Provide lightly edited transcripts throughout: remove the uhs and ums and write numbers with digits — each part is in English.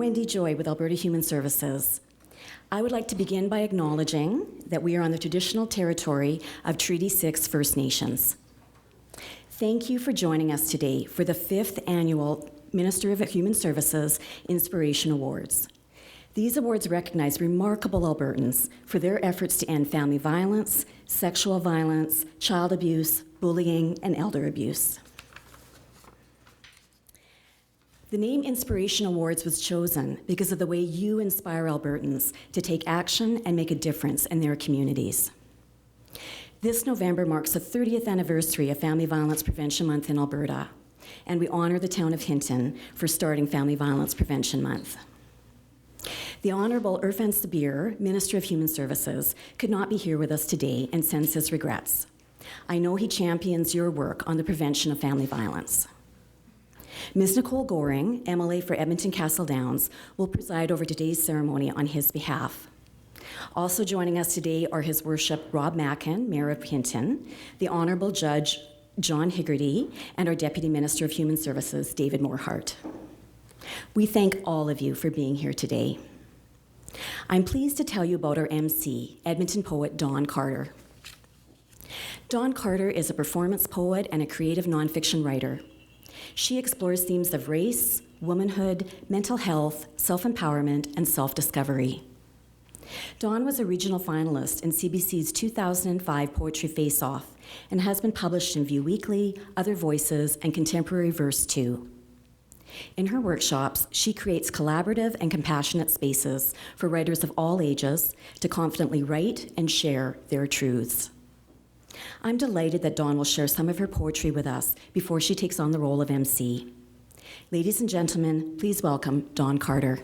Wendy Joy with Alberta Human Services. I would like to begin by acknowledging that we are on the traditional territory of Treaty 6 First Nations. Thank you for joining us today for the 5th Annual Minister of Human Services Inspiration Awards. These awards recognize remarkable Albertans for their efforts to end family violence, sexual violence, child abuse, bullying, and elder abuse. The name Inspiration Awards was chosen because of the way you inspire Albertans to take action and make a difference in their communities. This November marks the 30th anniversary of Family Violence Prevention Month in Alberta, and we honor the town of Hinton for starting Family Violence Prevention Month. The Honourable Irfan Sabir, Minister of Human Services, could not be here with us today and sends his regrets. I know he champions your work on the prevention of family violence. Ms. Nicole Goring, MLA for Edmonton Castle Downs, will preside over today's ceremony on his behalf. Also joining us today are His Worship Rob Mackin, Mayor of Hinton, the Honourable Judge John Higgerty, and our Deputy Minister of Human Services, David Morehart. We thank all of you for being here today. I'm pleased to tell you about our MC, Edmonton poet Dawn Carter. Dawn Carter is a performance poet and a creative nonfiction writer. She explores themes of race, womanhood, mental health, self-empowerment, and self-discovery. Dawn was a regional finalist in CBC's 2005 Poetry Face-Off and has been published in View Weekly, Other Voices, and Contemporary Verse too. In her workshops, she creates collaborative and compassionate spaces for writers of all ages to confidently write and share their truths. I'm delighted that Dawn will share some of her poetry with us before she takes on the role of MC. Ladies and gentlemen, please welcome Dawn Carter.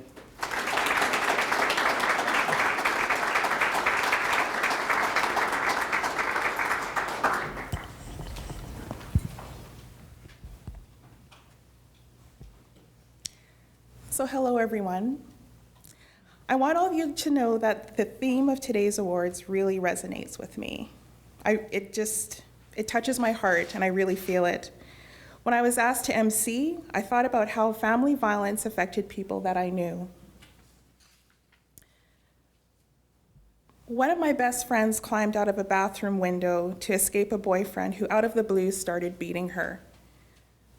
So hello everyone. I want all of you to know that the theme of today's awards really resonates with me. It touches my heart and I really feel it. When I was asked to MC, I thought about how family violence affected people that I knew. One of my best friends climbed out of a bathroom window to escape a boyfriend who out of the blue started beating her.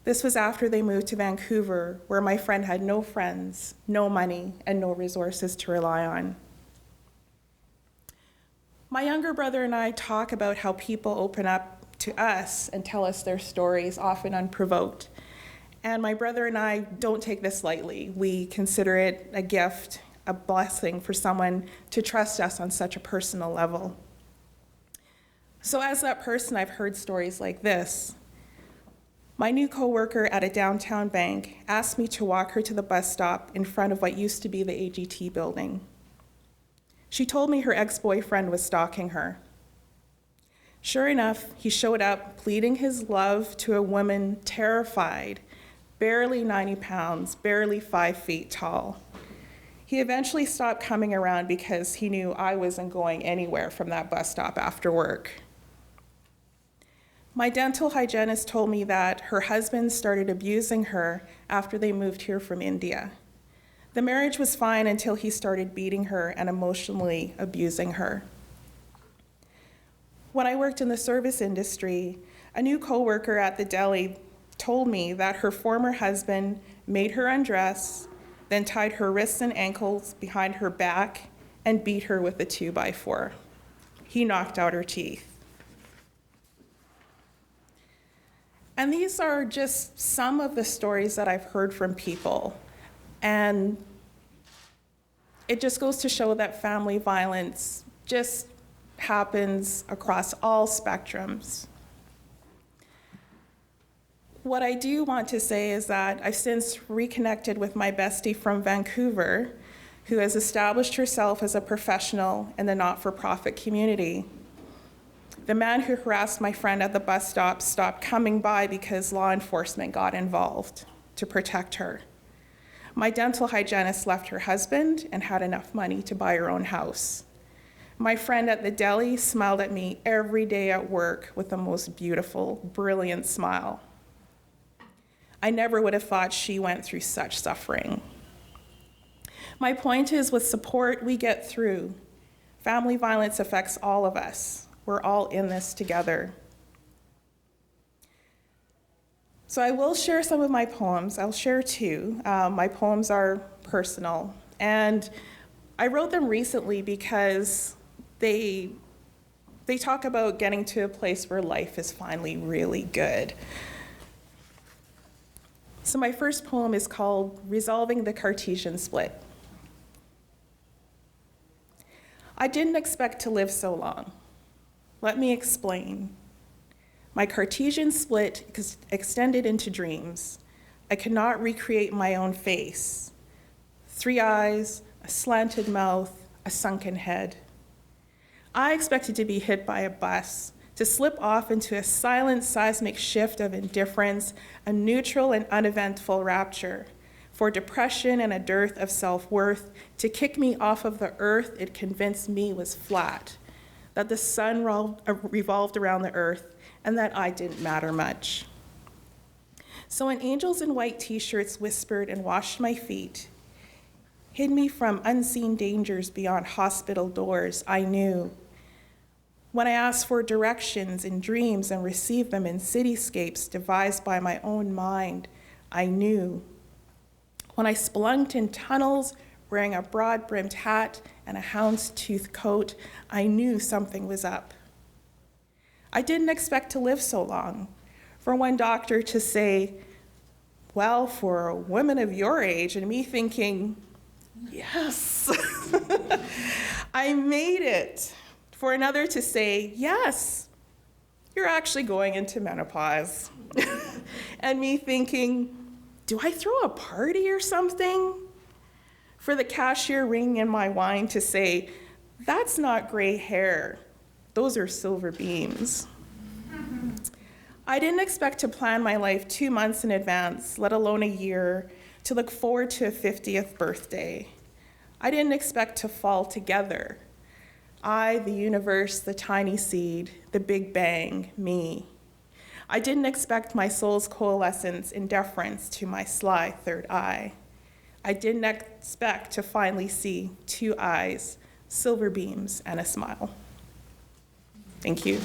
This was after they moved to Vancouver, where my friend had no friends, no money, and no resources to rely on. My younger brother and I talk about how people open up to us and tell us their stories, often unprovoked. And my brother and I don't take this lightly. We consider it a gift, a blessing for someone to trust us on such a personal level. So as that person, I've heard stories like this. My new coworker at a downtown bank asked me to walk her to the bus stop in front of what used to be the AGT building. She told me her ex-boyfriend was stalking her. Sure enough, he showed up pleading his love to a woman terrified, barely 90 pounds, barely 5 feet tall. He eventually stopped coming around because he knew I wasn't going anywhere from that bus stop after work. My dental hygienist told me that her husband started abusing her after they moved here from India. The marriage was fine until he started beating her and emotionally abusing her. When I worked in the service industry, a new coworker at the deli told me that her former husband made her undress, then tied her wrists and ankles behind her back and beat her with a 2x4. He knocked out her teeth. And these are just some of the stories that I've heard from people. And it just goes to show that family violence just happens across all spectrums. What I do want to say is that I've since reconnected with my bestie from Vancouver, who has established herself as a professional in the not-for-profit community. The man who harassed my friend at the bus stop stopped coming by because law enforcement got involved to protect her. My dental hygienist left her husband and had enough money to buy her own house. My friend at the deli smiled at me every day at work with the most beautiful, brilliant smile. I never would have thought she went through such suffering. My point is, with support, we get through. Family violence affects all of us. We're all in this together. So I will share some of my poems. I'll share two. My poems are personal, and I wrote them recently because they talk about getting to a place where life is finally really good. So my first poem is called Resolving the Cartesian Split. I didn't expect to live so long. Let me explain. My Cartesian split extended into dreams. I could not recreate my own face. 3 eyes, a slanted mouth, a sunken head. I expected to be hit by a bus, to slip off into a silent seismic shift of indifference, a neutral and uneventful rapture, for depression and a dearth of self-worth to kick me off of the earth it convinced me was flat, that the sun revolved around the earth, and that I didn't matter much. So when angels in white t-shirts whispered and washed my feet, hid me from unseen dangers beyond hospital doors, I knew. When I asked for directions in dreams and received them in cityscapes devised by my own mind, I knew. When I spelunked in tunnels, wearing a broad-brimmed hat and a houndstooth coat, I knew something was up. I didn't expect to live so long. For one doctor to say, well, for a woman of your age, and me thinking, yes, I made it. For another to say, yes, you're actually going into menopause. And me thinking, do I throw a party or something? For the cashier ringing in my wine to say, that's not gray hair, those are silver beams. I didn't expect to plan my life 2 months in advance, let alone a year, to look forward to a 50th birthday. I didn't expect to fall together. I, the universe, the tiny seed, the big bang, me. I didn't expect my soul's coalescence in deference to my sly third eye. I didn't expect to finally see 2 eyes, silver beams, and a smile. Thank you.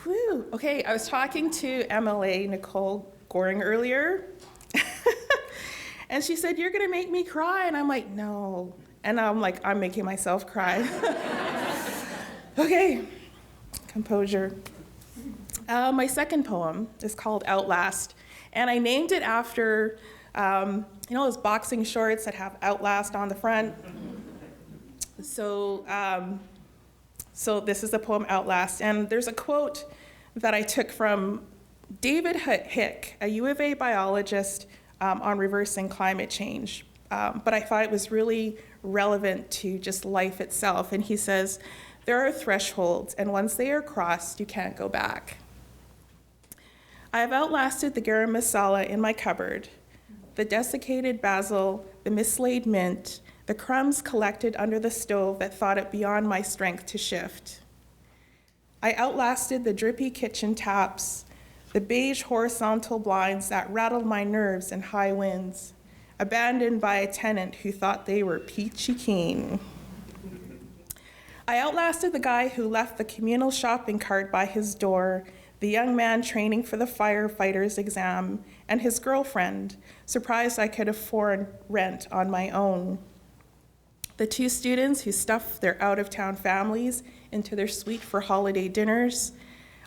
Whew. Okay, I was talking to MLA Nicole Goring earlier, and she said, you're gonna make me cry, and I'm like, no. And I'm like, I'm making myself cry. Okay, composure. My second poem is called Outlast, and I named it after, you know those boxing shorts that have Outlast on the front? So this is the poem Outlast, and there's a quote that I took from David Hick, a U of A biologist on reversing climate change, but I thought it was really relevant to just life itself, and he says, there are thresholds, and once they are crossed, you can't go back. I have outlasted the garam masala in my cupboard, the desiccated basil, the mislaid mint, the crumbs collected under the stove that thought it beyond my strength to shift. I outlasted the drippy kitchen taps, the beige horizontal blinds that rattled my nerves in high winds, abandoned by a tenant who thought they were peachy keen. I outlasted the guy who left the communal shopping cart by his door, the young man training for the firefighter's exam, and his girlfriend, surprised I could afford rent on my own. The 2 students who stuffed their out-of-town families into their suite for holiday dinners.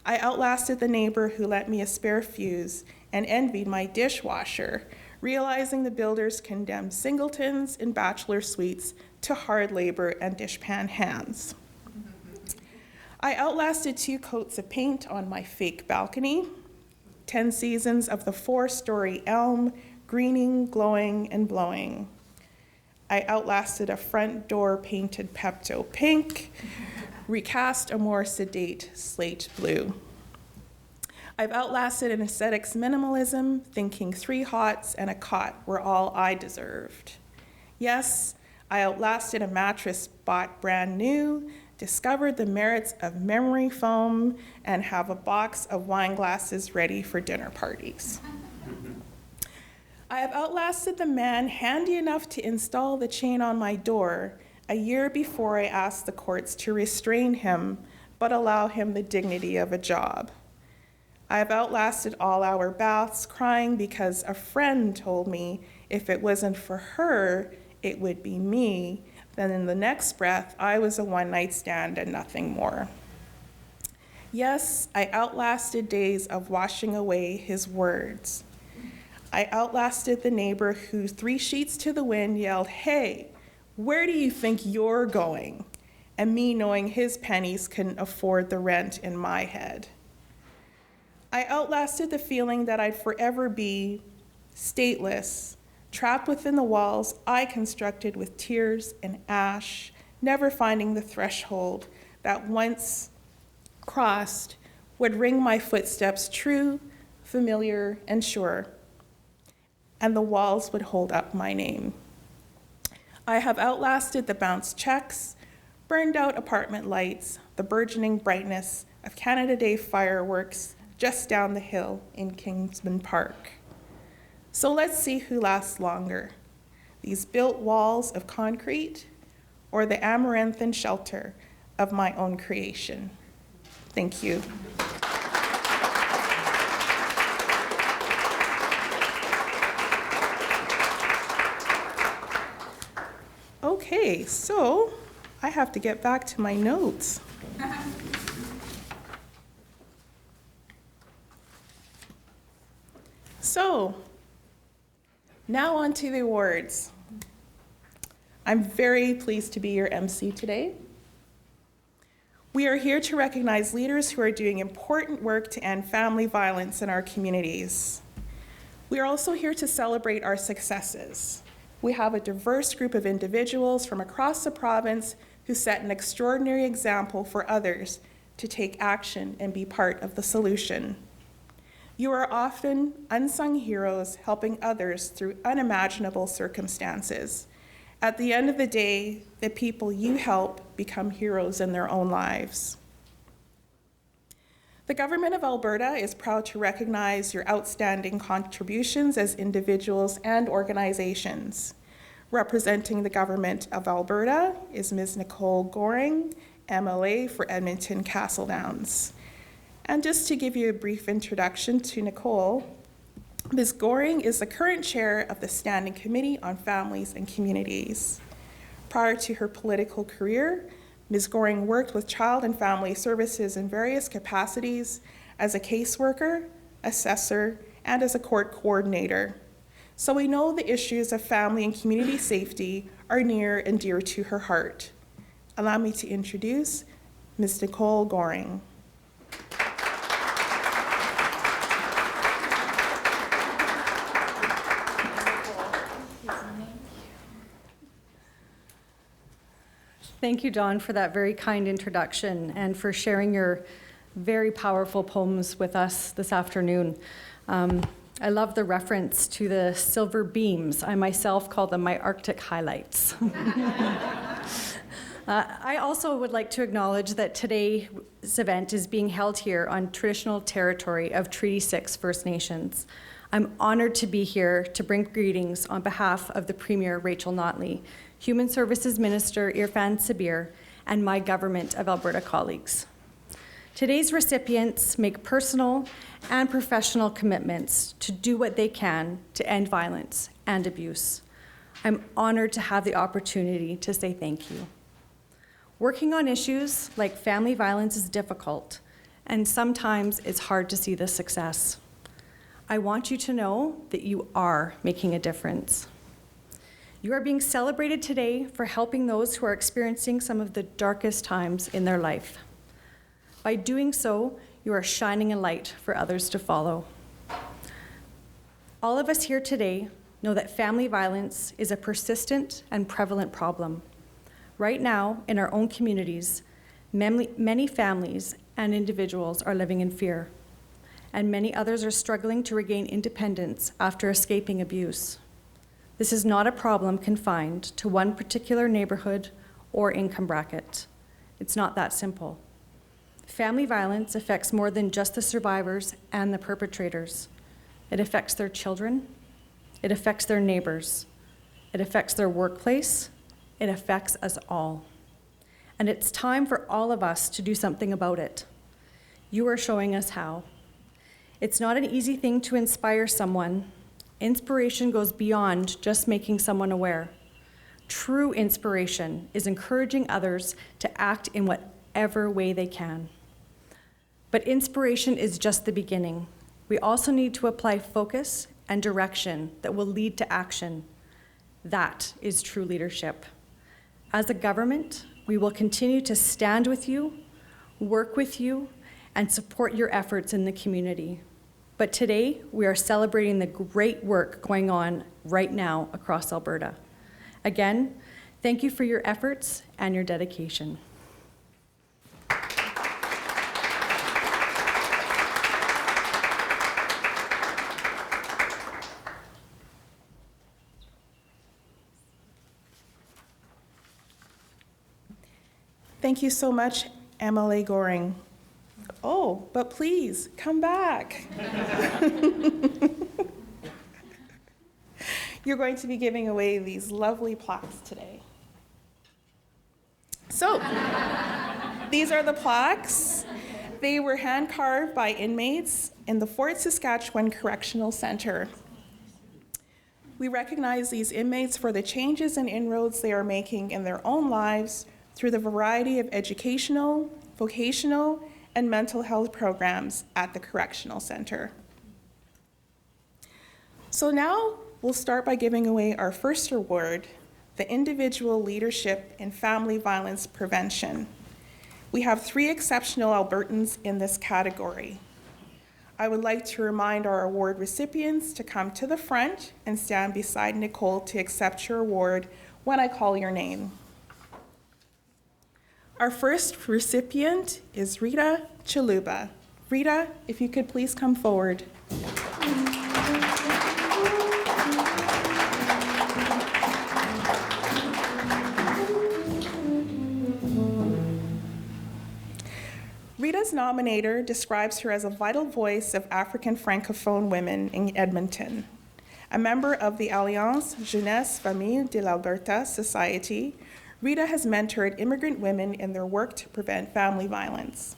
I outlasted the neighbor who lent me a spare fuse and envied my dishwasher, realizing the builders condemned singletons in bachelor suites to hard labor and dishpan hands. I outlasted 2 coats of paint on my fake balcony, 10 seasons of the 4-story elm, greening, glowing, and blowing. I outlasted a front door painted Pepto pink, recast a more sedate slate blue. I've outlasted an aesthetics minimalism, thinking 3 hots and a cot were all I deserved. Yes, I outlasted a mattress bought brand new, discovered the merits of memory foam, and have a box of wine glasses ready for dinner parties. I have outlasted the man handy enough to install the chain on my door a year before I asked the courts to restrain him, but allow him the dignity of a job. I have outlasted all-hour baths crying because a friend told me if it wasn't for her, it would be me. Then in the next breath, I was a one-night stand and nothing more. Yes, I outlasted days of washing away his words. I outlasted the neighbor who 3 sheets to the wind yelled, "Hey, where do you think you're going?" And me knowing his pennies couldn't afford the rent in my head. I outlasted the feeling that I'd forever be stateless, trapped within the walls I constructed with tears and ash, never finding the threshold that once crossed would ring my footsteps true, familiar, and sure, and the walls would hold up my name. I have outlasted the bounced checks, burned out apartment lights, the burgeoning brightness of Canada Day fireworks just down the hill in Kingsman Park. So let's see who lasts longer, these built walls of concrete or the amaranthine shelter of my own creation. Thank you. Okay, so I have to get back to my notes. So, now on to the awards. I'm very pleased to be your MC today. We are here to recognize leaders who are doing important work to end family violence in our communities. We are also here to celebrate our successes. We have a diverse group of individuals from across the province who set an extraordinary example for others to take action and be part of the solution. You are often unsung heroes helping others through unimaginable circumstances. At the end of the day, the people you help become heroes in their own lives. The Government of Alberta is proud to recognize your outstanding contributions as individuals and organizations. Representing the Government of Alberta is Ms. Nicole Goring, MLA for Edmonton Castle Downs. And just to give you a brief introduction to Nicole, Ms. Goring is the current chair of the Standing Committee on Families and Communities. Prior to her political career, Ms. Goring worked with Child and Family Services in various capacities as a caseworker, assessor, and as a court coordinator. So we know the issues of family and community safety are near and dear to her heart. Allow me to introduce Ms. Nicole Goring. Thank you, Dawn, for that very kind introduction and for sharing your very powerful poems with us this afternoon. I love the reference to the silver beams. I myself call them my Arctic highlights. I also would like to acknowledge that today's event is being held here on traditional territory of Treaty 6 First Nations. I'm honored to be here to bring greetings on behalf of the Premier Rachel Notley, Human Services Minister Irfan Sabir, and my Government of Alberta colleagues. Today's recipients make personal and professional commitments to do what they can to end violence and abuse. I'm honored to have the opportunity to say thank you. Working on issues like family violence is difficult, and sometimes it's hard to see the success. I want you to know that you are making a difference. You are being celebrated today for helping those who are experiencing some of the darkest times in their life. By doing so, you are shining a light for others to follow. All of us here today know that family violence is a persistent and prevalent problem. Right now, in our own communities, many families and individuals are living in fear, and many others are struggling to regain independence after escaping abuse. This is not a problem confined to one particular neighborhood or income bracket. It's not that simple. Family violence affects more than just the survivors and the perpetrators. It affects their children. It affects their neighbors. It affects their workplace. It affects us all. And it's time for all of us to do something about it. You are showing us how. It's not an easy thing to inspire someone. Inspiration goes beyond just making someone aware. True inspiration is encouraging others to act in whatever way they can. But inspiration is just the beginning. We also need to apply focus and direction that will lead to action. That is true leadership. As a government, we will continue to stand with you, work with you, and support your efforts in the community. But today, we are celebrating the great work going on right now across Alberta. Again, thank you for your efforts and your dedication. Thank you so much, MLA Goring. Oh, but please, come back. You're going to be giving away these lovely plaques today. So, these are the plaques. They were hand-carved by inmates in the Fort Saskatchewan Correctional Centre. We recognize these inmates for the changes and inroads they are making in their own lives through the variety of educational, vocational, and mental health programs at the Correctional Centre. So now we'll start by giving away our first award, the Individual Leadership in Family Violence Prevention. We have 3 exceptional Albertans in this category. I would like to remind our award recipients to come to the front and stand beside Nicole to accept your award when I call your name. Our first recipient is Rita Chaluba. Rita, if you could please come forward. Rita's nominator describes her as a vital voice of African Francophone women in Edmonton. A member of the Alliance Jeunesse Famille-de-l'Alberta Society, Rita has mentored immigrant women in their work to prevent family violence.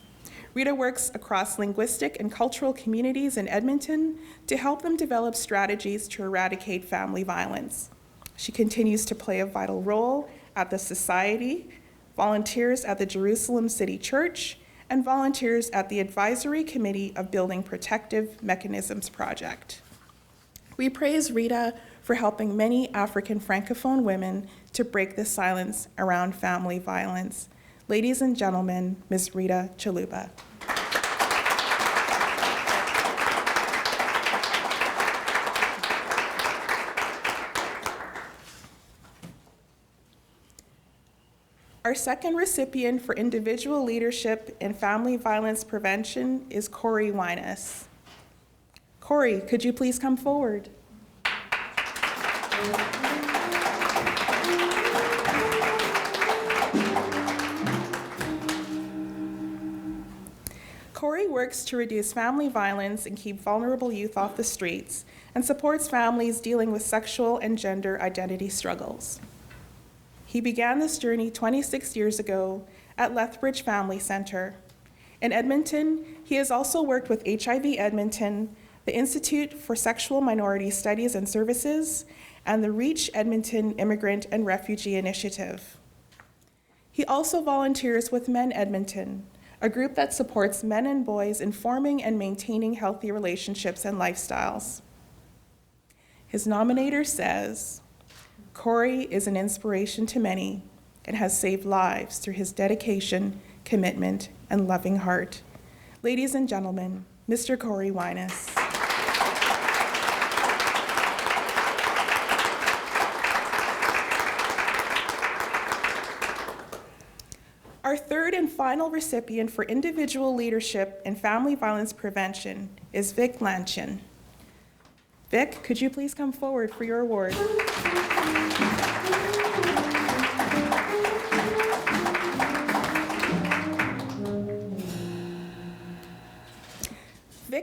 Rita works across linguistic and cultural communities in Edmonton to help them develop strategies to eradicate family violence. She continues to play a vital role at the Society, volunteers at the Jerusalem City Church, and volunteers at the Advisory Committee of Building Protective Mechanisms Project. We praise Rita for helping many African Francophone women to break the silence around family violence. Ladies and gentlemen, Ms. Rita Chaluba. Our second recipient for individual leadership in family violence prevention is Corey Winus. Corey, could you please come forward? Corey works to reduce family violence and keep vulnerable youth off the streets and supports families dealing with sexual and gender identity struggles. He began this journey 26 years ago at Lethbridge Family Centre. In Edmonton, he has also worked with HIV Edmonton, the Institute for Sexual Minority Studies and Services, and the Reach Edmonton Immigrant and Refugee Initiative. He also volunteers with Men Edmonton, a group that supports men and boys in forming and maintaining healthy relationships and lifestyles. His nominator says, Corey is an inspiration to many and has saved lives through his dedication, commitment, and loving heart. Ladies and gentlemen, Mr. Corey Winus. Our third and final recipient for individual leadership in family violence prevention is Vic Lanchin. Vic, could you please come forward for your award?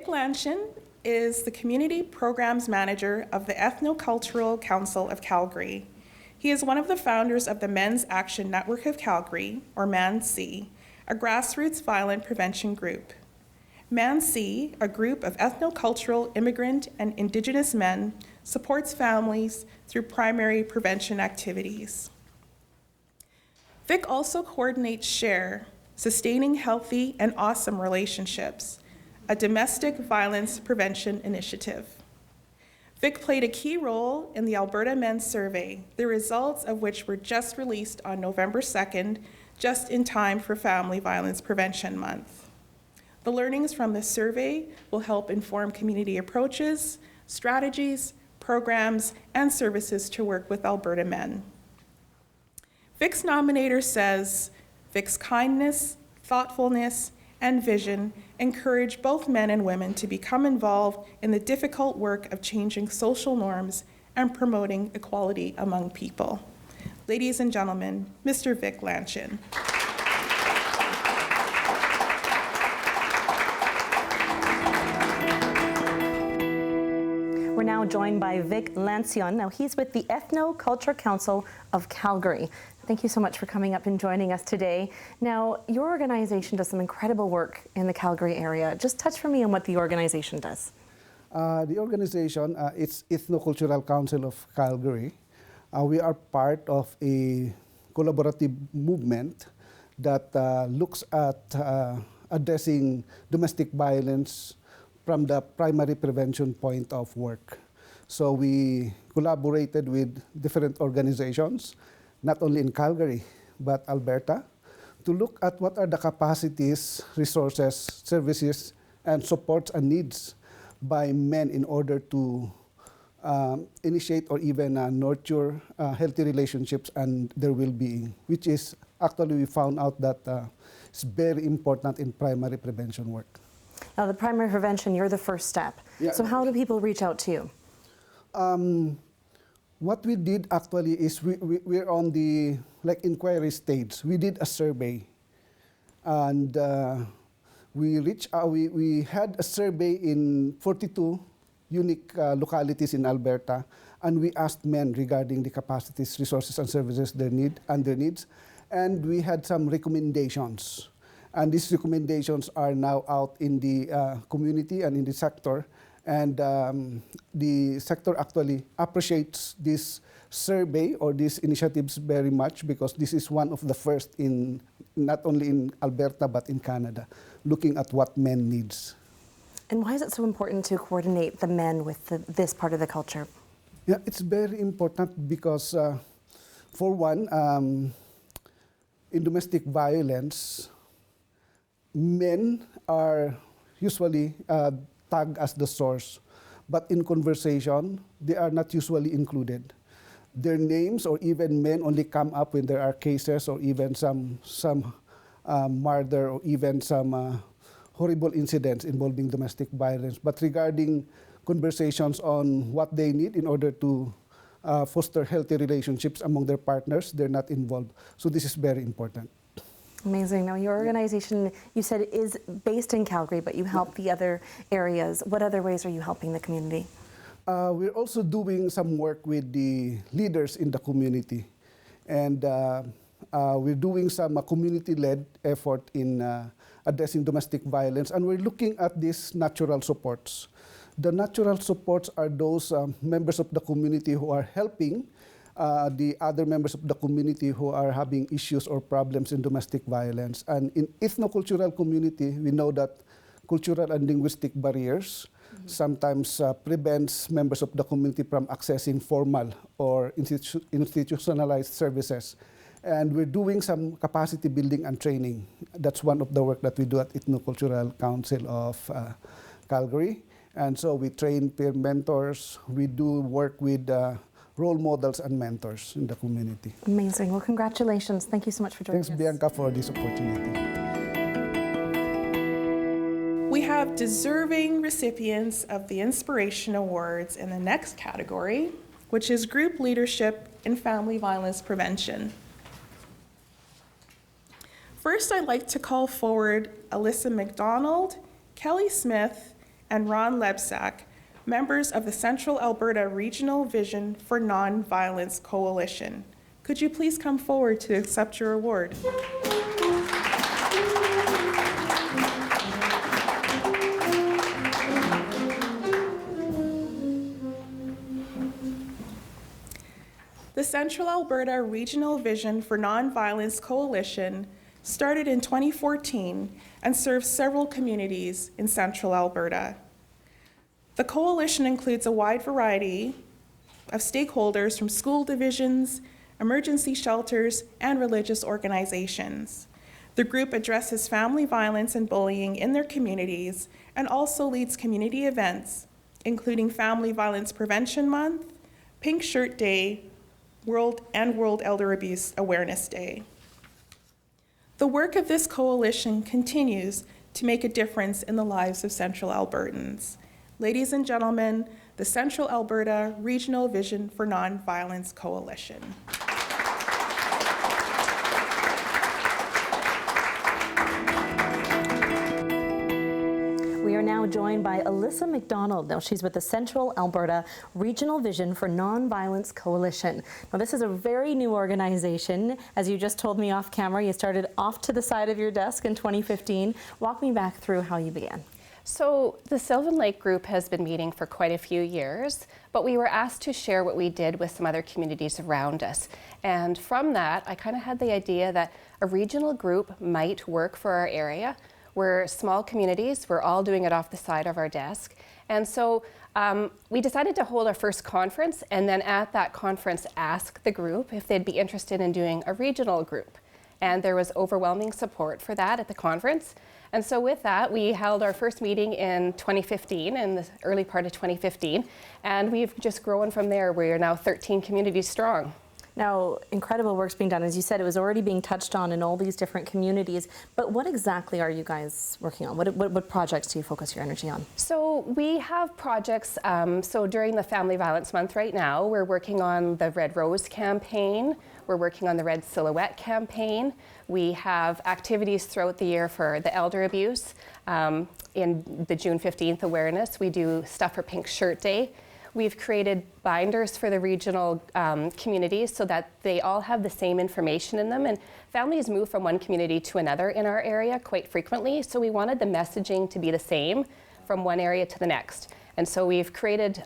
Vic Lanchin is the Community Programs Manager of the Ethnocultural Council of Calgary. He is one of the founders of the Men's Action Network of Calgary, or MANC, a grassroots violent prevention group. MANC, a group of ethnocultural, immigrant, and Indigenous men, supports families through primary prevention activities. Vic also coordinates SHARE, Sustaining Healthy and Awesome Relationships, a domestic violence prevention initiative. Vic played a key role in the Alberta Men's Survey, the results of which were just released on November 2nd, just in time for Family Violence Prevention Month. The learnings from this survey will help inform community approaches, strategies, programs, and services to work with Alberta men. Vic's nominator says, Vic's kindness, thoughtfulness, and vision encourage both men and women to become involved in the difficult work of changing social norms and promoting equality among people. Ladies and gentlemen, Mr. Vic Lanchin. We're now joined by Vic Lanchin. Now, he's with the Ethnocultural Council of Calgary. Thank you so much for coming up and joining us today. Now, your organization does some incredible work in the Calgary area. Just touch for me on what the organization does. The organization, it's Ethnocultural Council of Calgary. We are part of a collaborative movement that looks at addressing domestic violence from the primary prevention point of work. So we collaborated with different organizations, not only in Calgary, but Alberta, to look at what are the capacities, resources, services, and supports and needs by men in order to initiate or even nurture healthy relationships and their well-being, which is actually we found out that it's very important in primary prevention work. Now, the primary prevention, you're the first step. Yeah. So how do people reach out to you? What we did actually is we're on the inquiry stage. We did a survey, and we had a survey in 42 unique localities in Alberta, and we asked men regarding the capacities, resources, and services they need and their needs, and we had some recommendations. And these recommendations are now out in the community and in the sector. And the sector actually appreciates this survey or these initiatives very much because this is one of the first in not only in Alberta but in Canada, looking at what men needs. And why is it so important to coordinate the men with this part of the culture? Yeah, it's very important because, for one, in domestic violence, men are usually tagged as the source, but in conversation, they are not usually included. Their names or even men only come up when there are cases or even some murder or even some horrible incidents involving domestic violence. But regarding conversations on what they need in order to foster healthy relationships among their partners, they're not involved. So this is very important. Amazing. Now, your organization, you said, is based in Calgary, but you help the other areas. What other ways are you helping the community? We're also doing some work with the leaders in the community. And we're doing some community-led effort in addressing domestic violence. And we're looking at these natural supports. The natural supports are those members of the community who are helping the other members of the community who are having issues or problems in domestic violence. And in ethnocultural community, we know that cultural and linguistic barriers sometimes prevents members of the community from accessing formal or institutionalized services. And we're doing some capacity building and training. That's one of the work that we do at Ethnocultural Council of Calgary. And so we train peer mentors. We do work with role models and mentors in the community. Amazing. Well, congratulations. Thank you so much for joining us. Thanks, Bianca, for this opportunity. We have deserving recipients of the Inspiration Awards in the next category, which is Group Leadership in Family Violence Prevention. First, I'd like to call forward Alyssa McDonald, Kelly Smith, and Ron Lebsack, members of the Central Alberta Regional Vision for Nonviolence Coalition. Could you please come forward to accept your award? The Central Alberta Regional Vision for Nonviolence Coalition started in 2014 and serves several communities in Central Alberta. The coalition includes a wide variety of stakeholders from school divisions, emergency shelters, and religious organizations. The group addresses family violence and bullying in their communities and also leads community events, including Family Violence Prevention Month, Pink Shirt Day, World Elder Abuse Awareness Day. The work of this coalition continues to make a difference in the lives of Central Albertans. Ladies and gentlemen, the Central Alberta Regional Vision for Nonviolence Coalition. We are now joined by Alyssa McDonald. Now, she's with the Central Alberta Regional Vision for Nonviolence Coalition. Now, this is a very new organization. As you just told me off camera, you started off to the side of your desk in 2015. Walk me back through how you began. So the Sylvan Lake group has been meeting for quite a few years, but we were asked to share what we did with some other communities around us. And from that, I kind of had the idea that a regional group might work for our area. We're small communities, we're all doing it off the side of our desk. And so we decided to hold our first conference, and then at that conference ask the group if they'd be interested in doing a regional group. And there was overwhelming support for that at the conference. And so with that, we held our first meeting in 2015, in the early part of 2015, and we've just grown from there. We are now 13 communities strong. Now, incredible work's being done. As you said, it was already being touched on in all these different communities, but what exactly are you guys working on? What projects do you focus your energy on? So we have projects, so during the Family Violence Month right now, we're working on the Red Rose campaign, we're working on the Red Silhouette campaign. We have activities throughout the year for the elder abuse. In the June 15th awareness, we do stuff for Pink Shirt Day. We've created binders for the regional communities so that they all have the same information in them. And families move from one community to another in our area quite frequently, so we wanted the messaging to be the same from one area to the next. And so we've created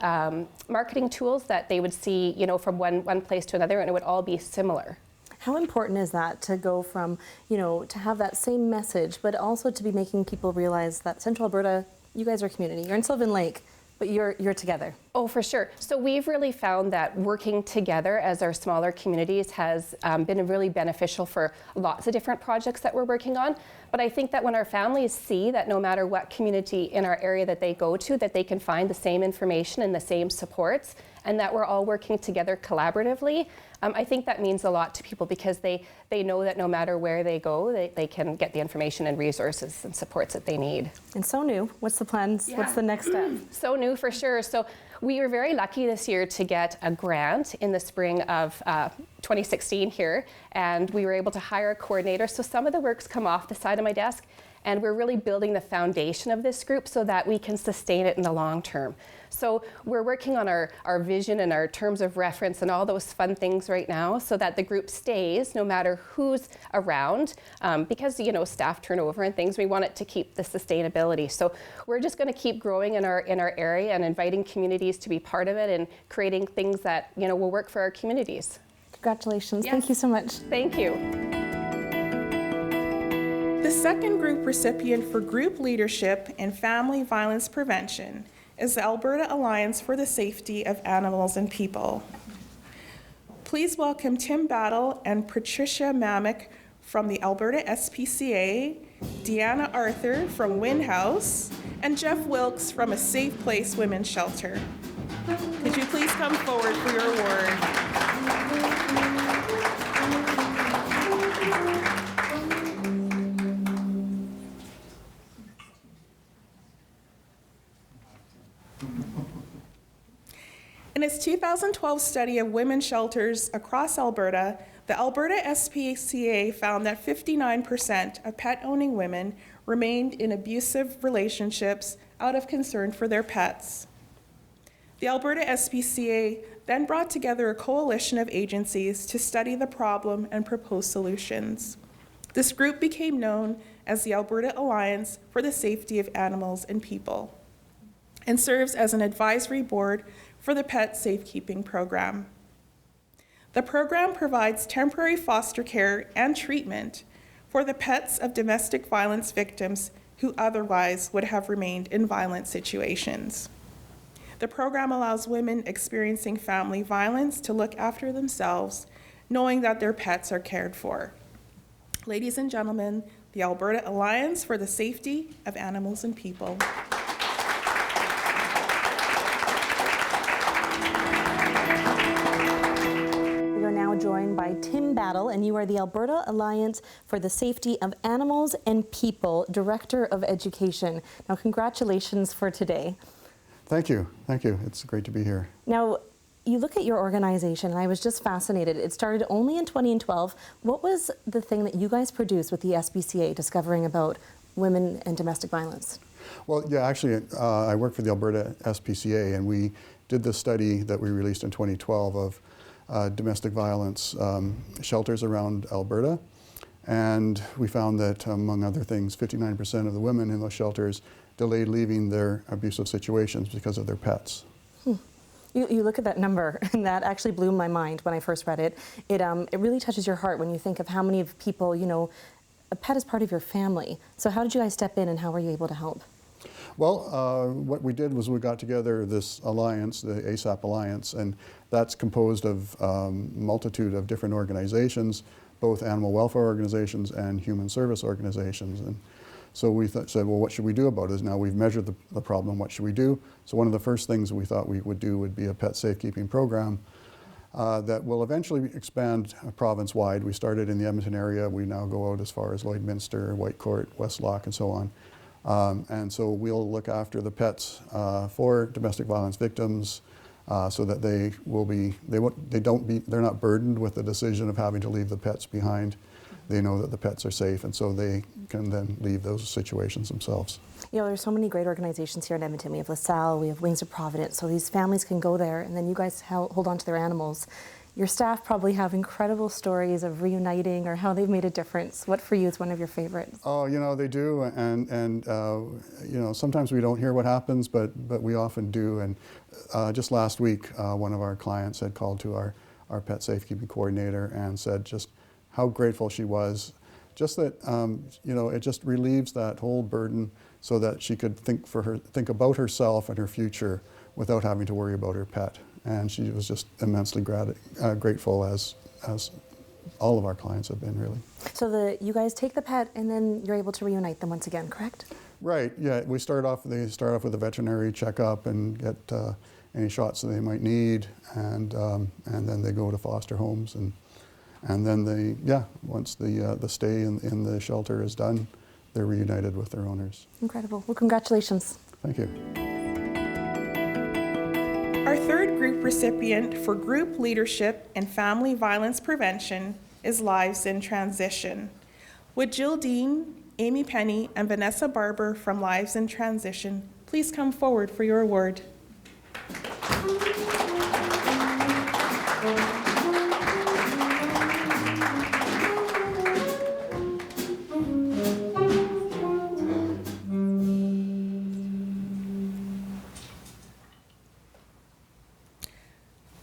marketing tools that they would see, you know, from one place to another, and it would all be similar. How important is that to go from, you know, to have that same message, but also to be making people realize that Central Alberta, you guys are a community. You're in Sylvan Lake, but you're together. Oh, for sure. So we've really found that working together as our smaller communities has been really beneficial for lots of different projects that we're working on. But I think that when our families see that no matter what community in our area that they go to, that they can find the same information and the same supports, and that we're all working together collaboratively, I think that means a lot to people because they know that no matter where they go, they can get the information and resources and supports that they need. And so new. What's the plans? Yeah. What's the next step? So new for sure. So we were very lucky this year to get a grant in the spring of 2016 here, and we were able to hire a coordinator. So some of the work's come off the side of my desk, and we're really building the foundation of this group so that we can sustain it in the long term. So we're working on our vision and our terms of reference and all those fun things right now so that the group stays no matter who's around, because, you know, staff turnover and things, we want it to keep the sustainability. So we're just going to keep growing in our area and inviting communities to be part of it and creating things that, you know, will work for our communities. Congratulations. Yes. Thank you so much. Thank you. The second group recipient for group leadership in family violence prevention is the Alberta Alliance for the Safety of Animals and People. Please welcome Tim Battle and Patricia Mamick from the Alberta SPCA, Deanna Arthur from Wynn House, and Jeff Wilkes from A Safe Place Women's Shelter. Could you please come forward for your award? In its 2012 study of women's shelters across Alberta, The Alberta SPCA found that 59% of pet-owning women remained in abusive relationships out of concern for their pets. The Alberta SPCA then brought together a coalition of agencies to study the problem and propose solutions. This group became known as the Alberta Alliance for the Safety of Animals and People and serves as an advisory board for the Pet Safekeeping Program. The program provides temporary foster care and treatment for the pets of domestic violence victims who otherwise would have remained in violent situations. The program allows women experiencing family violence to look after themselves, knowing that their pets are cared for. Ladies and gentlemen, the Alberta Alliance for the Safety of Animals and People. We are now joined by Tim Battle, and you are the Alberta Alliance for the Safety of Animals and People, Director of Education. Now, congratulations for today. Thank you. Thank you. It's great to be here. Now, you look at your organization, and I was just fascinated. It started only in 2012. What was the thing that you guys produced with the SPCA discovering about women and domestic violence? Well, yeah, actually, I work for the Alberta SPCA, and we did this study that we released in 2012 of domestic violence shelters around Alberta. And we found that, among other things, 59% of the women in those shelters delayed leaving their abusive situations because of their pets. You look at that number, and that actually blew my mind when I first read it. It really touches your heart when you think of how many of people, you know, a pet is part of your family. So how did you guys step in, and how were you able to help? Well, what we did was we got together this alliance, the ASAP Alliance, and that's composed of a multitude of different organizations, both animal welfare organizations and human service organizations. And so we said, well, what should we do about it? Now we've measured the problem, what should we do? So one of the first things we thought we would do would be a pet safekeeping program that will eventually expand province-wide. We started in the Edmonton area. We now go out as far as Lloydminster, Whitecourt, Westlock, and so on. And so we'll look after the pets for domestic violence victims so that they're not burdened with the decision of having to leave the pets behind. They know that the pets are safe, and so they can then leave those situations themselves. You know, there's so many great organizations here in Edmonton. We have LaSalle, we have Wings of Providence, so these families can go there, and then you guys hold on to their animals. Your staff probably have incredible stories of reuniting or how they've made a difference. What for you is one of your favorites? Oh, you know, they do, and you know, sometimes we don't hear what happens, but we often do. And just last week, one of our clients had called to our pet safekeeping coordinator and said just how grateful she was, just that you know, it just relieves that whole burden so that she could think about herself and her future without having to worry about her pet. And she was just immensely grateful, as all of our clients have been, really. So you guys take the pet, and then you're able to reunite them once again, correct? Right. Yeah. They start off with a veterinary checkup and get any shots that they might need, and then they go to foster homes, and then once the stay in the shelter is done, they're reunited with their owners. Incredible. Well, congratulations. Thank you. Our third group recipient for group leadership in family violence prevention is Lives in Transition. Would Jill Dean, Amy Penny, and Vanessa Barber from Lives in Transition please come forward for your award?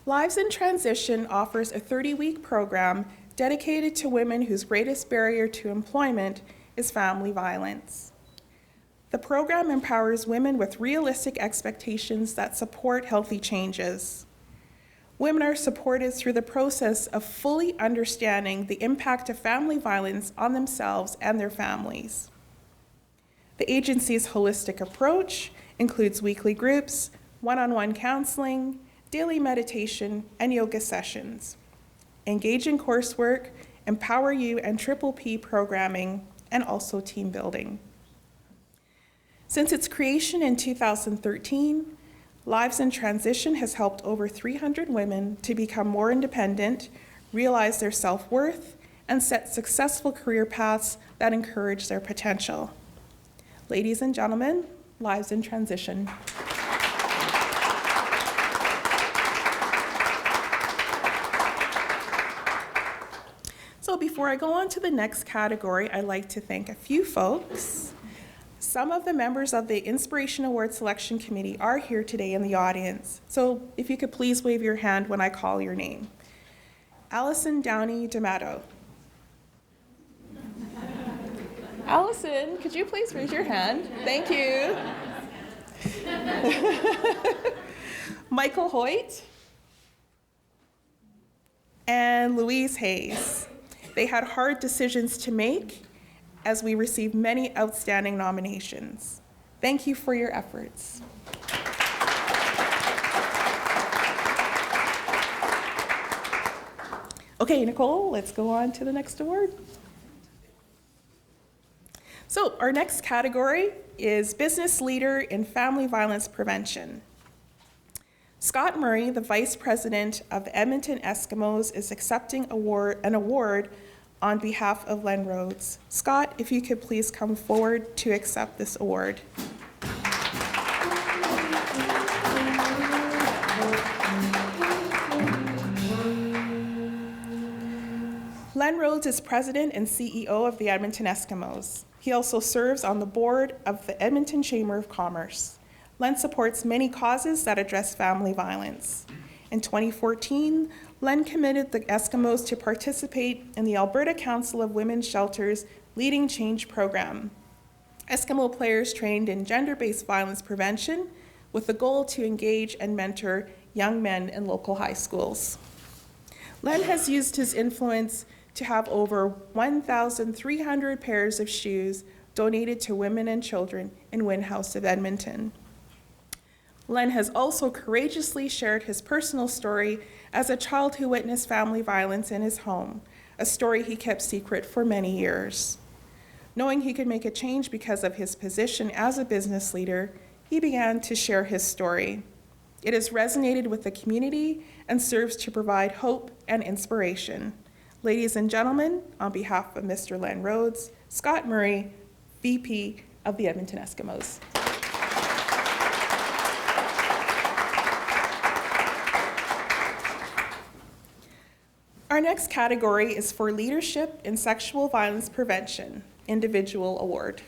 Lives in Transition offers a 30-week program dedicated to women whose greatest barrier to employment is family violence. The program empowers women with realistic expectations that support healthy changes. Women are supported through the process of fully understanding the impact of family violence on themselves and their families. The agency's holistic approach includes weekly groups, one-on-one counseling, daily meditation, and yoga sessions, engaging coursework, Empower You and Triple P programming, and also team building. Since its creation in 2013, Lives in Transition has helped over 300 women to become more independent, realize their self-worth, and set successful career paths that encourage their potential. Ladies and gentlemen, Lives in Transition. So before I go on to the next category, I'd like to thank a few folks. Some of the members of the Inspiration Award Selection Committee are here today in the audience, so if you could please wave your hand when I call your name. Allison Downey D'Amato. Allison, could you please raise your hand? Thank you. Michael Hoyt and Louise Hayes. They had hard decisions to make as we received many outstanding nominations. Thank you for your efforts. Okay, Nicole, let's go on to the next award. So our next category is Business Leader in Family Violence Prevention. Scott Murray, the Vice President of the Edmonton Eskimos, is accepting an award on behalf of Len Rhodes. Scott, if you could please come forward to accept this award. Len Rhodes is President and CEO of the Edmonton Eskimos. He also serves on the board of the Edmonton Chamber of Commerce. Len supports many causes that address family violence. In 2014, Len committed the Eskimos to participate in the Alberta Council of Women's Shelters Leading Change program. Eskimo players trained in gender-based violence prevention with the goal to engage and mentor young men in local high schools. Len has used his influence to have over 1,300 pairs of shoes donated to women and children in Wynn House of Edmonton. Len has also courageously shared his personal story as a child who witnessed family violence in his home, a story he kept secret for many years. Knowing he could make a change because of his position as a business leader, he began to share his story. It has resonated with the community and serves to provide hope and inspiration. Ladies and gentlemen, on behalf of Mr. Len Rhodes, Scott Murray, VP of the Edmonton Eskimos. Our next category is for Leadership in Sexual Violence Prevention, Individual Award.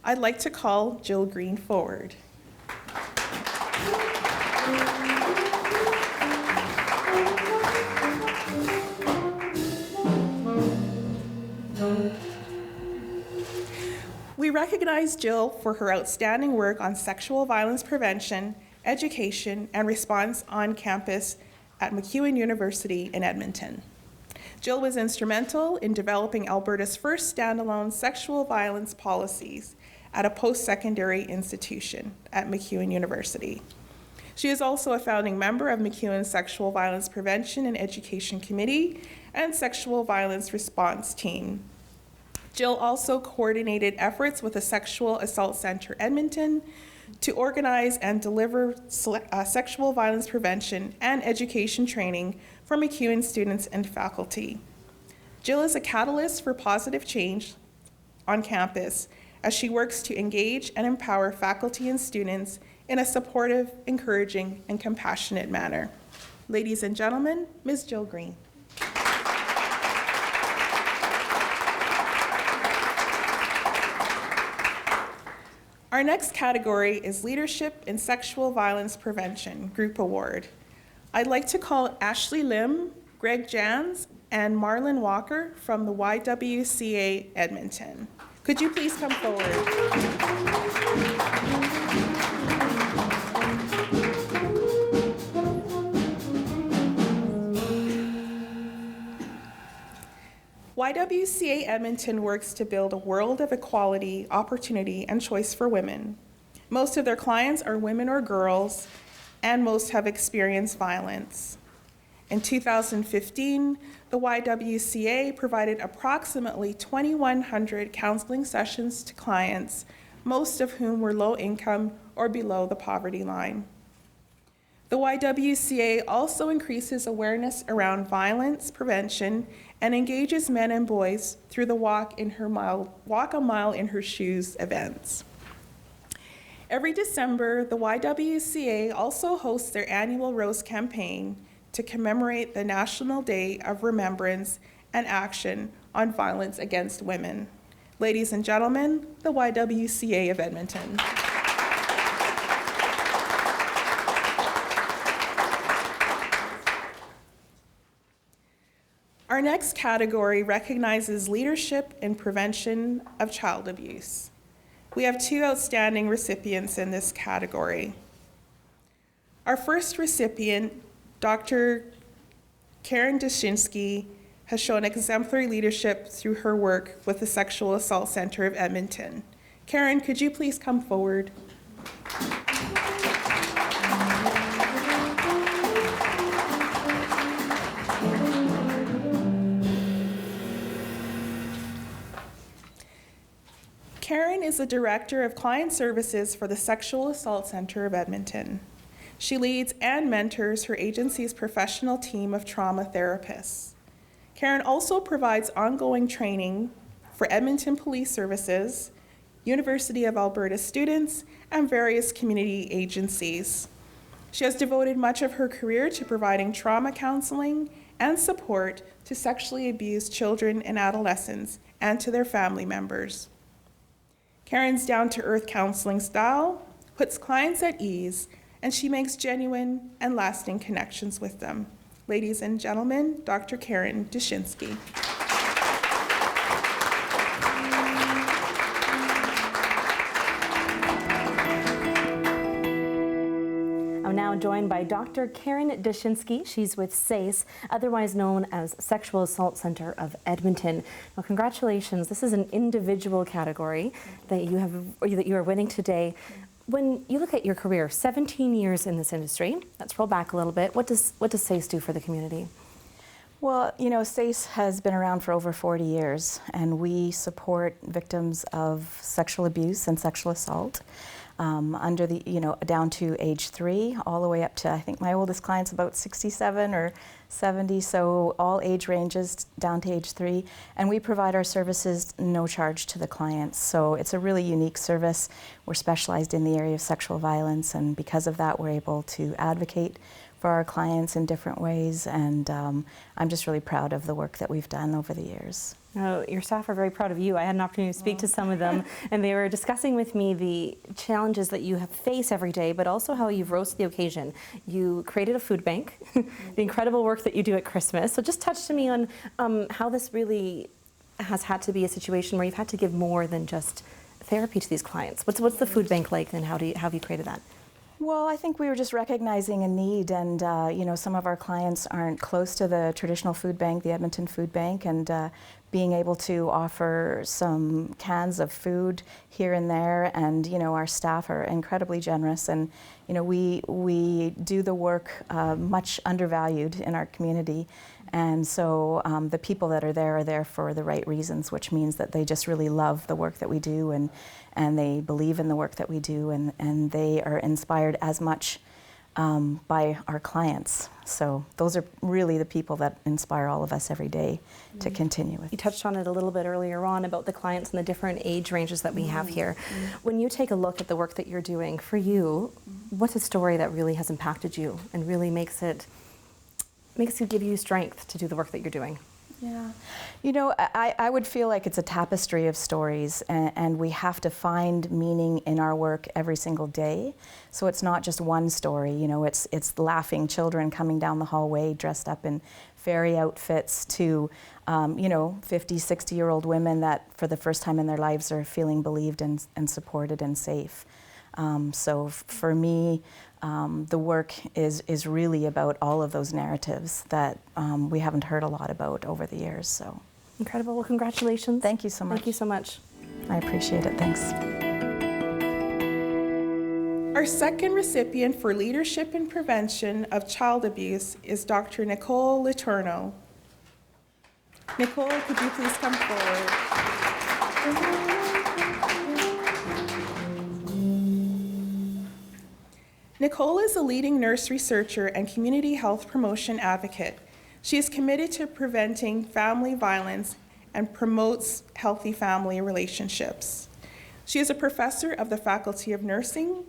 I'd like to call Jill Green forward. We recognize Jill for her outstanding work on sexual violence prevention, education, and response on campus at MacEwan University in Edmonton. Jill was instrumental in developing Alberta's first standalone sexual violence policies at a post-secondary institution at MacEwan University. She is also a founding member of MacEwan's Sexual Violence Prevention and Education Committee and Sexual Violence Response Team. Jill also coordinated efforts with the Sexual Assault Center Edmonton to organize and deliver sexual violence prevention and education training for MacEwan students and faculty. Jill is a catalyst for positive change on campus as she works to engage and empower faculty and students in a supportive, encouraging, and compassionate manner. Ladies and gentlemen, Ms. Jill Green. Our next category is Leadership in Sexual Violence Prevention, Group Award. I'd like to call Ashley Lim, Greg Jans, and Marlon Walker from the YWCA Edmonton. Could you please come forward? YWCA Edmonton works to build a world of equality, opportunity, and choice for women. Most of their clients are women or girls, and most have experienced violence. In 2015, the YWCA provided approximately 2,100 counseling sessions to clients, most of whom were low income or below the poverty line. The YWCA also increases awareness around violence prevention and engages men and boys through the Walk a Mile in Her Shoes events. Every December, the YWCA also hosts their annual Rose campaign to commemorate the National Day of Remembrance and Action on Violence Against Women. Ladies and gentlemen, the YWCA of Edmonton. Our next category recognizes leadership in prevention of child abuse. We have two outstanding recipients in this category. Our first recipient, Dr. Karen Dushinsky, has shown exemplary leadership through her work with the Sexual Assault Center of Edmonton. Karen, could you please come forward? Karen is the Director of Client Services for the Sexual Assault Center of Edmonton. She leads and mentors her agency's professional team of trauma therapists. Karen also provides ongoing training for Edmonton Police Services, University of Alberta students, and various community agencies. She has devoted much of her career to providing trauma counseling and support to sexually abused children and adolescents and to their family members. Karen's down-to-earth counseling style puts clients at ease, and she makes genuine and lasting connections with them. Ladies and gentlemen, Dr. Karen Dushinsky. I'm now joined by Dr. Karen Dushinsky. She's with SACE, otherwise known as Sexual Assault Center of Edmonton. Well, congratulations. This is an individual category that you are winning today. When you look at your career, 17 years in this industry, let's roll back a little bit. What does SACE do for the community? Well, you know, SACE has been around for over 40 years, and we support victims of sexual abuse and sexual assault. Under the, down to age 3, all the way up to, I think my oldest client's about 67 or 70, so all age ranges down to age 3. And we provide our services no charge to the clients. So it's a really unique service. We're specialized in the area of sexual violence, and because of that, we're able to advocate for our clients in different ways. And I'm just really proud of the work that we've done over the years. Your staff are very proud of you. I had an opportunity to speak to some of them, and they were discussing with me the challenges that you face every day, but also how you've rose to the occasion. You created a food bank, the incredible work that you do at Christmas. So just touch to me on how this really has had to be a situation where you've had to give more than just therapy to these clients. What's the food bank like, and how have you created that? Well, I think we were just recognizing a need, and some of our clients aren't close to the traditional food bank, the Edmonton Food Bank, and being able to offer some cans of food here and there, and our staff are incredibly generous, and we do the work much undervalued in our community. And so the people that are there for the right reasons, which means that they just really love the work that we do, and they believe in the work that we do, and they are inspired as much by our clients. So those are really the people that inspire all of us every day to continue with. You touched on it a little bit earlier on about the clients and the different age ranges that we have here. When you take a look at the work that you're doing, for you, what's a story that really has impacted you and really makes you give you strength to do the work that you're doing? Yeah. I would feel like it's a tapestry of stories, and we have to find meaning in our work every single day. So it's not just one story, it's laughing children coming down the hallway dressed up in fairy outfits to, 50, 60-year-old women that for the first time in their lives are feeling believed and supported and safe. So for me, the work is really about all of those narratives that we haven't heard a lot about over the years. So incredible. Well, congratulations. Thank you so much. Thank you so much. I appreciate it. Thanks. Our second recipient for leadership in prevention of child abuse is Dr. Nicole Letourneau. Nicole, could you please come forward? Nicole is a leading nurse researcher and community health promotion advocate. She is committed to preventing family violence and promotes healthy family relationships. She is a professor of the Faculty of Nursing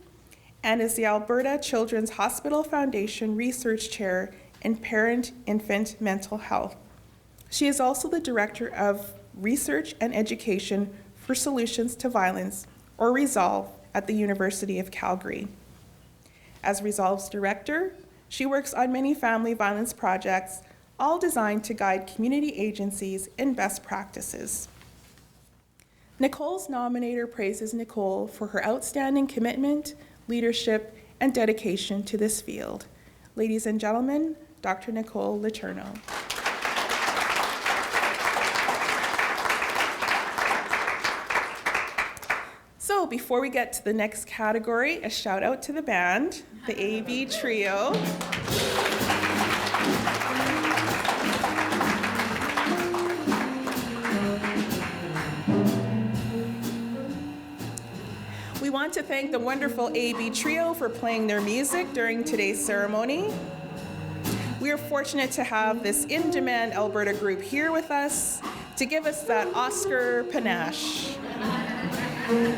and is the Alberta Children's Hospital Foundation Research Chair in Parent-Infant Mental Health. She is also the Director of Research and Education for Solutions to Violence, or RESOLVE, at the University of Calgary. As RESOLVE's Director, she works on many family violence projects, all designed to guide community agencies in best practices. Nicole's nominator praises Nicole for her outstanding commitment, leadership, and dedication to this field. Ladies and gentlemen, Dr. Nicole Letourneau. So before we get to the next category, a shout out to the band, the AB Trio. We want to thank the wonderful AB Trio for playing their music during today's ceremony. We are fortunate to have this in-demand Alberta group here with us to give us that Oscar panache.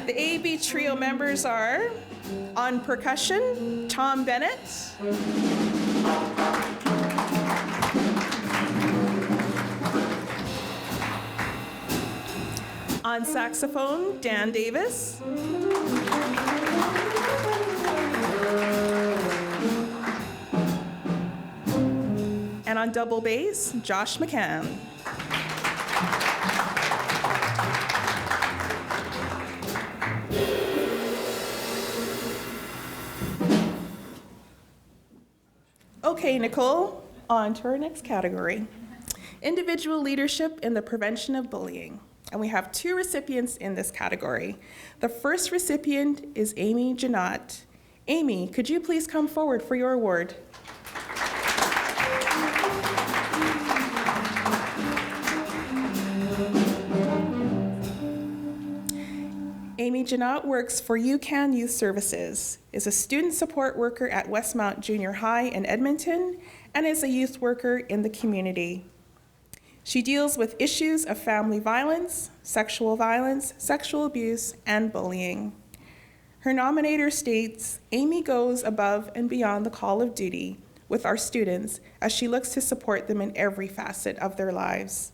The AB Trio members are, on percussion, Tom Bennett. On saxophone, Dan Davis. And on double bass, Josh McCann. Okay, Nicole, on to our next category. Individual leadership in the prevention of bullying. And we have 2 recipients in this category. The first recipient is Amy Janot. Amy, could you please come forward for your award? Amy Janot works for UCAN Youth Services, is a student support worker at Westmount Junior High in Edmonton, and is a youth worker in the community. She deals with issues of family violence, sexual abuse, and bullying. Her nominator states, Amy goes above and beyond the call of duty with our students as she looks to support them in every facet of their lives.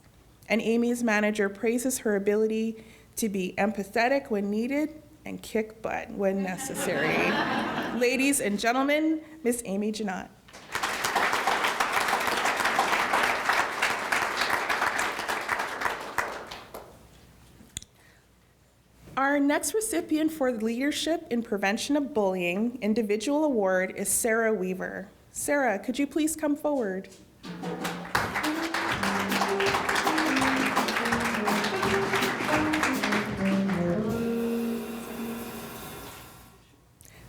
And Amy's manager praises her ability to be empathetic when needed and kick butt when necessary. Ladies and gentlemen, Miss Amy Janot. Our next recipient for Leadership in Prevention of Bullying Individual Award is Sarah Weaver. Sarah, could you please come forward?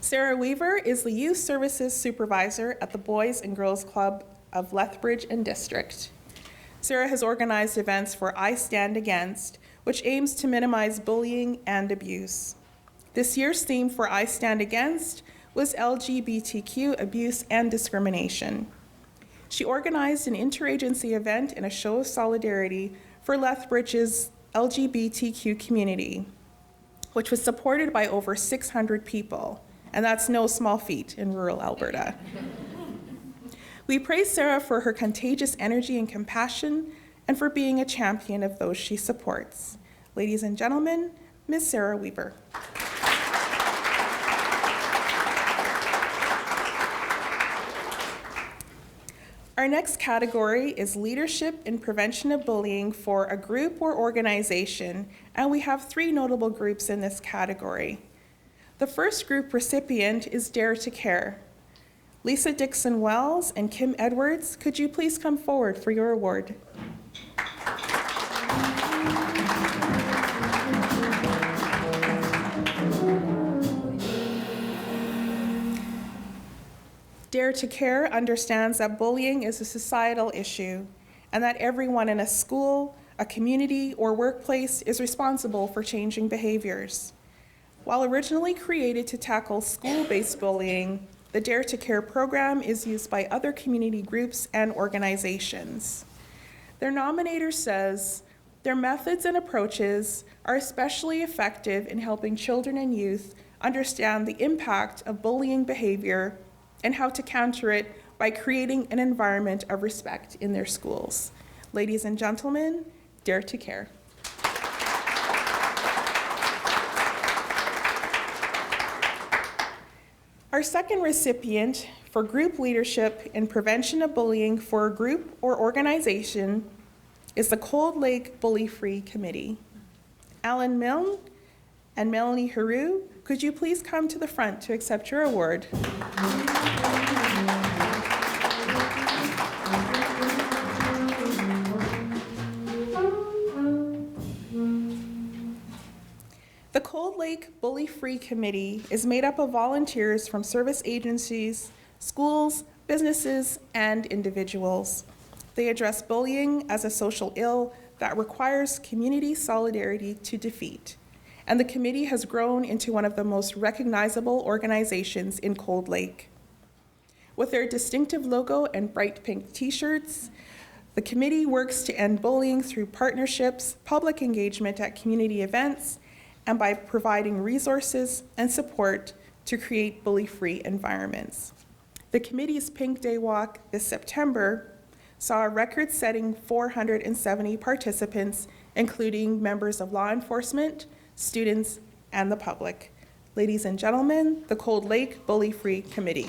Sarah Weaver is the Youth Services Supervisor at the Boys and Girls Club of Lethbridge and District. Sarah has organized events for I Stand Against, which aims to minimize bullying and abuse. This year's theme for I Stand Against was LGBTQ abuse and discrimination. She organized an interagency event and a show of solidarity for Lethbridge's LGBTQ community, which was supported by over 600 people. And that's no small feat in rural Alberta. We praise Sarah for her contagious energy and compassion and for being a champion of those she supports. Ladies and gentlemen, Ms. Sarah Weaver. Our next category is Leadership in Prevention of Bullying for a group or organization, and we have 3 notable groups in this category. The first group recipient is Dare to Care. Lisa Dixon-Wells and Kim Edwards, could you please come forward for your award? Dare to Care understands that bullying is a societal issue and that everyone in a school, a community, or workplace is responsible for changing behaviors. While originally created to tackle school-based bullying, The Dare to Care program is used by other community groups and organizations. Their nominator says their methods and approaches are especially effective in helping children and youth understand the impact of bullying behavior and how to counter it by creating an environment of respect in their schools. Ladies and gentlemen, Dare to Care. Our second recipient for group leadership in prevention of bullying for a group or organization is the Cold Lake Bully Free Committee. Alan Milne and Melanie Haru, could you please come to the front to accept your award? The Cold Lake Bully Free Committee is made up of volunteers from service agencies, schools, businesses, and individuals. They address bullying as a social ill that requires community solidarity to defeat. And the committee has grown into one of the most recognizable organizations in Cold Lake. With their distinctive logo and bright pink t-shirts, the committee works to end bullying through partnerships, public engagement at community events, and by providing resources and support to create bully-free environments. The committee's Pink Day Walk this September saw a record-setting 470 participants, including members of law enforcement, students, and the public. Ladies and gentlemen, the Cold Lake Bully Free Committee.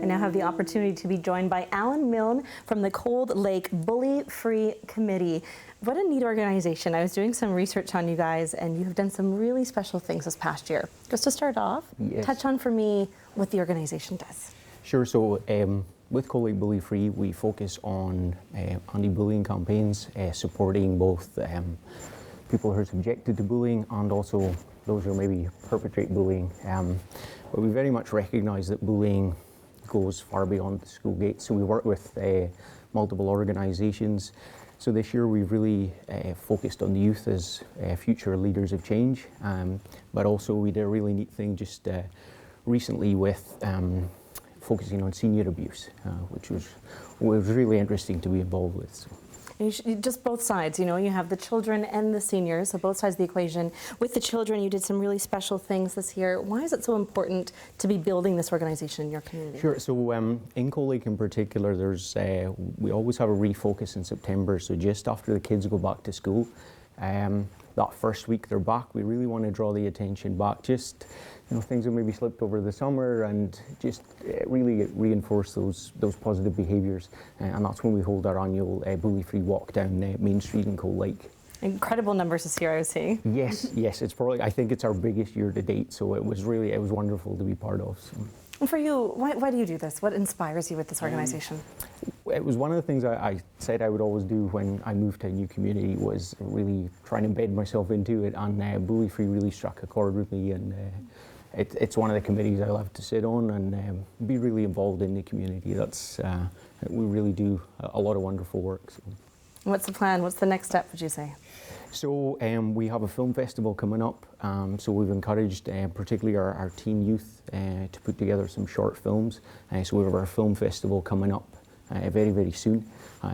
I now have the opportunity to be joined by Alan Milne from the Cold Lake Bully Free Committee. What a neat organization. I was doing some research on you guys, and you have done some really special things this past year. Just to start off, Yes. touch on for me what the organization does. Sure. So with Cold Lake Bully Free, we focus on anti-bullying campaigns, supporting both people who are subjected to bullying and also those who maybe perpetrate bullying. But we very much recognise that bullying goes far beyond the school gates. So we work with multiple organisations. So this year we've really focused on the youth as future leaders of change. But also we did a really neat thing just recently with focusing on senior abuse, which was really interesting to be involved with. So. Just both sides, you know, you have the children and the seniors, so both sides of the equation. With the children, you did some really special things this year. Why is it so important to be building this organization in your community? Sure. So in Cold Lake in particular, there's we always have a refocus in September. So just after the kids go back to school, that first week they're back, we really want to draw the attention back. Just things that maybe slipped over the summer, and just really reinforce those positive behaviours. And that's when we hold our annual bully-free walk down Main Street in Cold Lake. Incredible numbers this year, I was seeing. Yes, it's probably, I think it's our biggest year to date. So it was wonderful to be part of. So. And for you, why do you do this? What inspires you with this organization? It was one of the things I said I would always do when I moved to a new community, was really try and embed myself into it, and Bully Free really struck a chord with me, and it's one of the committees I love to sit on and be really involved in the community. That's we really do a lot of wonderful work. So. What's the plan? What's the next step, would you say? So we have a film festival coming up, so we've encouraged particularly our teen youth to put together some short films. So we have our film festival coming up very, very soon.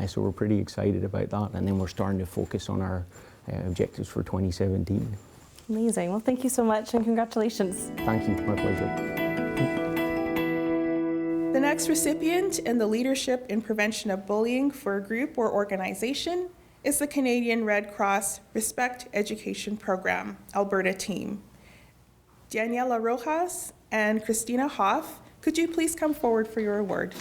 So we're pretty excited about that, and then we're starting to focus on our objectives for 2017. Amazing. Well, thank you so much, and congratulations. Thank you. My pleasure. The next recipient in the Leadership in Prevention of Bullying for a group or organization is the Canadian Red Cross Respect Education Program, Alberta team. Daniela Rojas and Christina Hoff, could you please come forward for your award?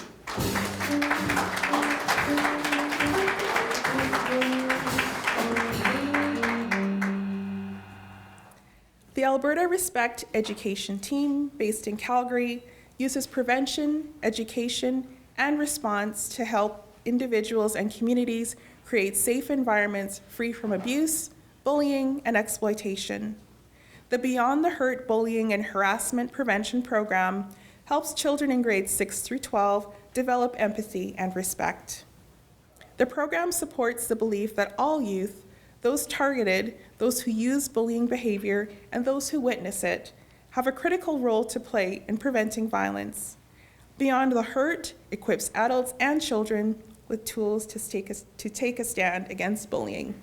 The Alberta Respect Education team, based in Calgary, uses prevention, education, and response to help individuals and communities create safe environments free from abuse, bullying, and exploitation. The Beyond the Hurt Bullying and Harassment Prevention Program helps children in grades 6 through 12 develop empathy and respect. The program supports the belief that all youth, those targeted, those who use bullying behavior, and those who witness it have a critical role to play in preventing violence. Beyond the Hurt equips adults and children with tools to take a stand against bullying.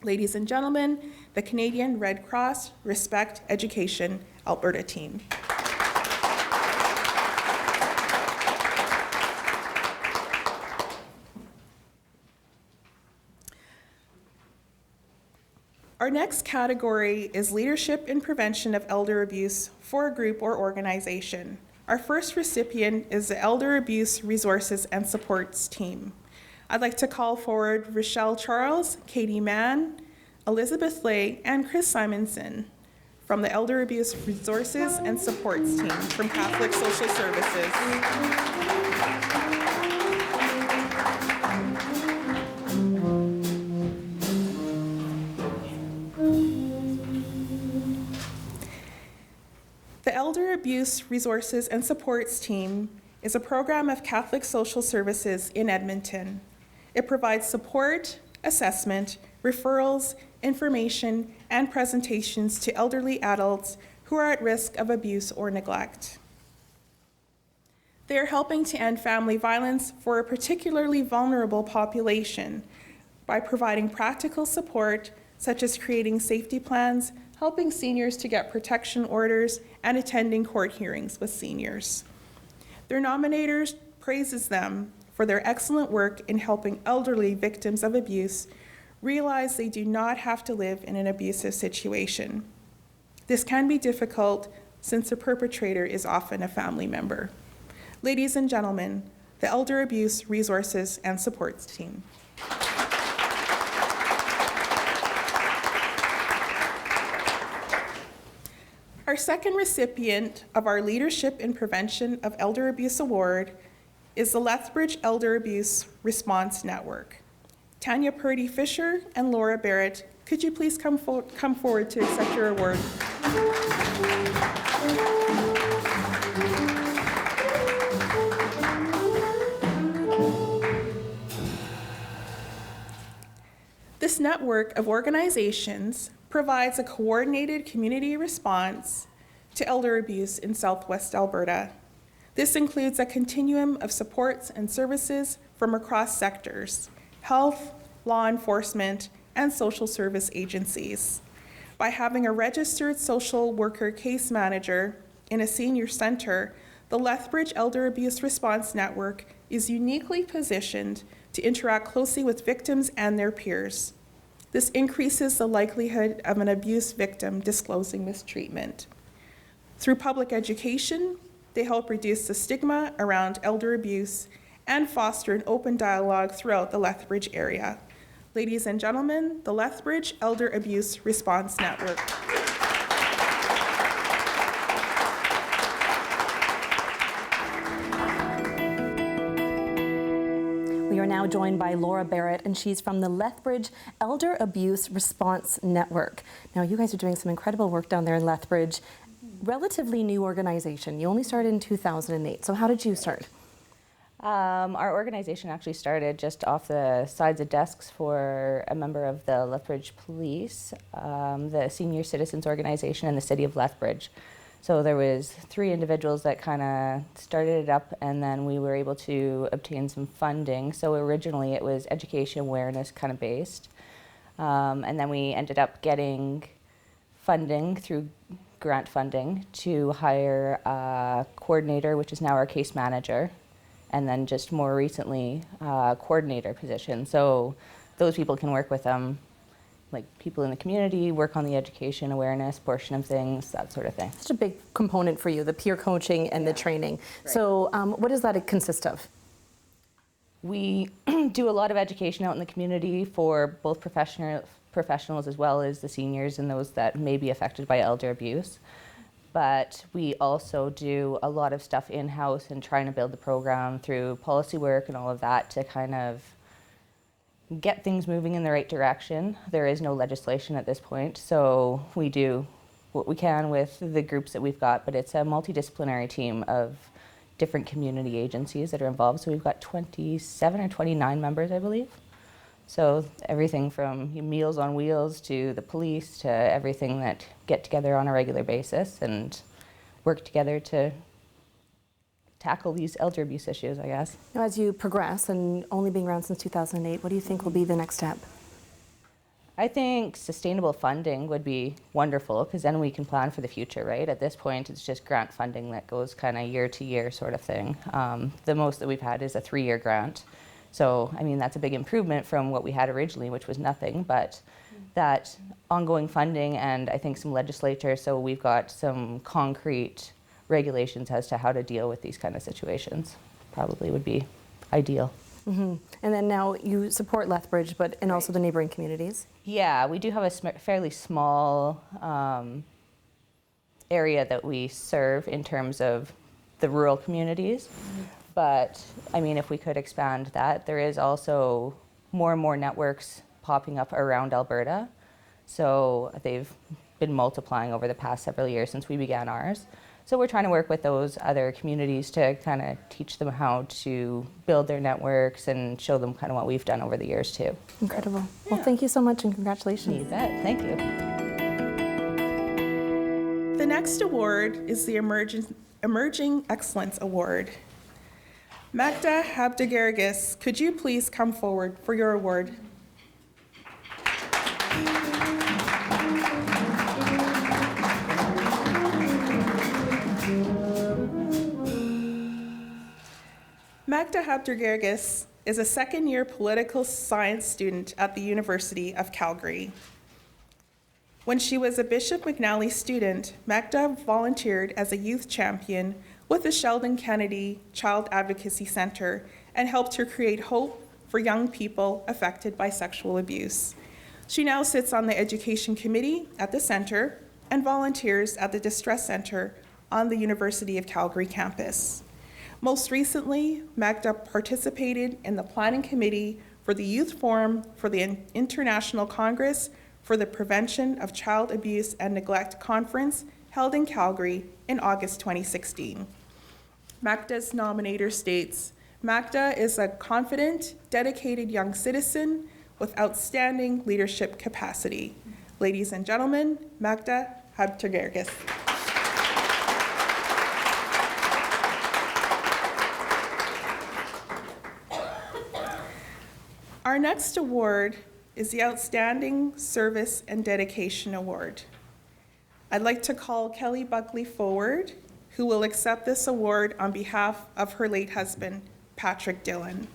Ladies and gentlemen, the Canadian Red Cross Respect Education Alberta team. Our next category is Leadership in Prevention of Elder Abuse for a group or organization. Our first recipient is the Elder Abuse Resources and Supports team. I'd like to call forward Rochelle Charles, Katie Mann, Elizabeth Lay, and Chris Simonson from the Elder Abuse Resources and Supports team from Catholic Social Services. The Elder Abuse Resources and Supports team is a program of Catholic Social Services in Edmonton. It provides support, assessment, referrals, information, and presentations to elderly adults who are at risk of abuse or neglect. They are helping to end family violence for a particularly vulnerable population by providing practical support, such as creating safety plans, helping seniors to get protection orders, and attending court hearings with seniors. Their nominators praises them for their excellent work in helping elderly victims of abuse realize they do not have to live in an abusive situation. This can be difficult since the perpetrator is often a family member. Ladies and gentlemen, the Elder Abuse Resources and Supports team. Our second recipient of our Leadership in Prevention of Elder Abuse Award is the Lethbridge Elder Abuse Response Network. Tanya Purdy Fisher and Laura Barrett, could you please come forward to accept your award? This network of organizations provides a coordinated community response to elder abuse in Southwest Alberta. This includes a continuum of supports and services from across sectors: health, law enforcement, and social service agencies. By having a registered social worker case manager in a senior center, the Lethbridge Elder Abuse Response Network is uniquely positioned to interact closely with victims and their peers. This increases the likelihood of an abuse victim disclosing mistreatment. Through public education, they help reduce the stigma around elder abuse and foster an open dialogue throughout the Lethbridge area. Ladies and gentlemen, the Lethbridge Elder Abuse Response Network. We are now joined by Laura Barrett, and she's from the Lethbridge Elder Abuse Response Network. Now, you guys are doing some incredible work down there in Lethbridge. Relatively new organization. You only started in 2008. So how did you start? Our organization actually started just off the sides of desks for a member of the Lethbridge Police, the Senior Citizens Organization in the city of Lethbridge. So there was 3 individuals that kind of started it up, and then we were able to obtain some funding. So originally it was education awareness kind of based. And then we ended up getting funding through grant funding to hire a coordinator, which is now our case manager, and then just more recently, coordinator position. So those people can work with them, like people in the community, work on the education awareness portion of things, that sort of thing. Such a big component for you, the peer coaching and the training. Right. So what does that consist of? We do a lot of education out in the community for both professionals as well as the seniors and those that may be affected by elder abuse. But we also do a lot of stuff in-house and trying to build the program through policy work and all of that to kind of get things moving in the right direction. There is no legislation at this point, so we do what we can with the groups that we've got, but it's a multidisciplinary team of different community agencies that are involved. So we've got 27 or 29 members, I believe. So everything from Meals on Wheels to the police to everything that get together on a regular basis and work together to tackle these elder abuse issues, I guess. Now, as you progress and only being around since 2008, what do you think will be the next step? I think sustainable funding would be wonderful because then we can plan for the future, right? At this point, it's just grant funding that goes kind of year to year sort of thing. The most that we've had is a 3-year grant. So, I mean, that's a big improvement from what we had originally, which was nothing, but that ongoing funding and I think some legislature, so we've got some concrete regulations as to how to deal with these kind of situations probably would be ideal. Mm-hmm. And then now you support Lethbridge, but and also the neighboring communities. Yeah, we do have a fairly small area that we serve in terms of the rural communities. But I mean, if we could expand that, there is also more and more networks popping up around Alberta. So they've been multiplying over the past several years since we began ours. So we're trying to work with those other communities to kind of teach them how to build their networks and show them kind of what we've done over the years too. Incredible. Well, thank you so much and congratulations. You bet. Thank you. The next award is the Emerging Excellence Award. Magda Habdagargis, could you please come forward for your award? Magda Habdagargis is a second-year political science student at the University of Calgary. When she was a Bishop McNally student, Magda volunteered as a youth champion with the Sheldon Kennedy Child Advocacy Center and helped her create hope for young people affected by sexual abuse. She now sits on the Education Committee at the center and volunteers at the Distress Center on the University of Calgary campus. Most recently, Magda participated in the Planning Committee for the Youth Forum for the International Congress for the Prevention of Child Abuse and Neglect Conference held in Calgary in August 2016. Magda's nominator states, Magda is a confident, dedicated young citizen with outstanding leadership capacity. Ladies and gentlemen, Magda Habdagargis. Our next award is the Outstanding Service and Dedication Award. I'd like to call Kelly Buckley forward, who will accept this award on behalf of her late husband, Patrick Dillon.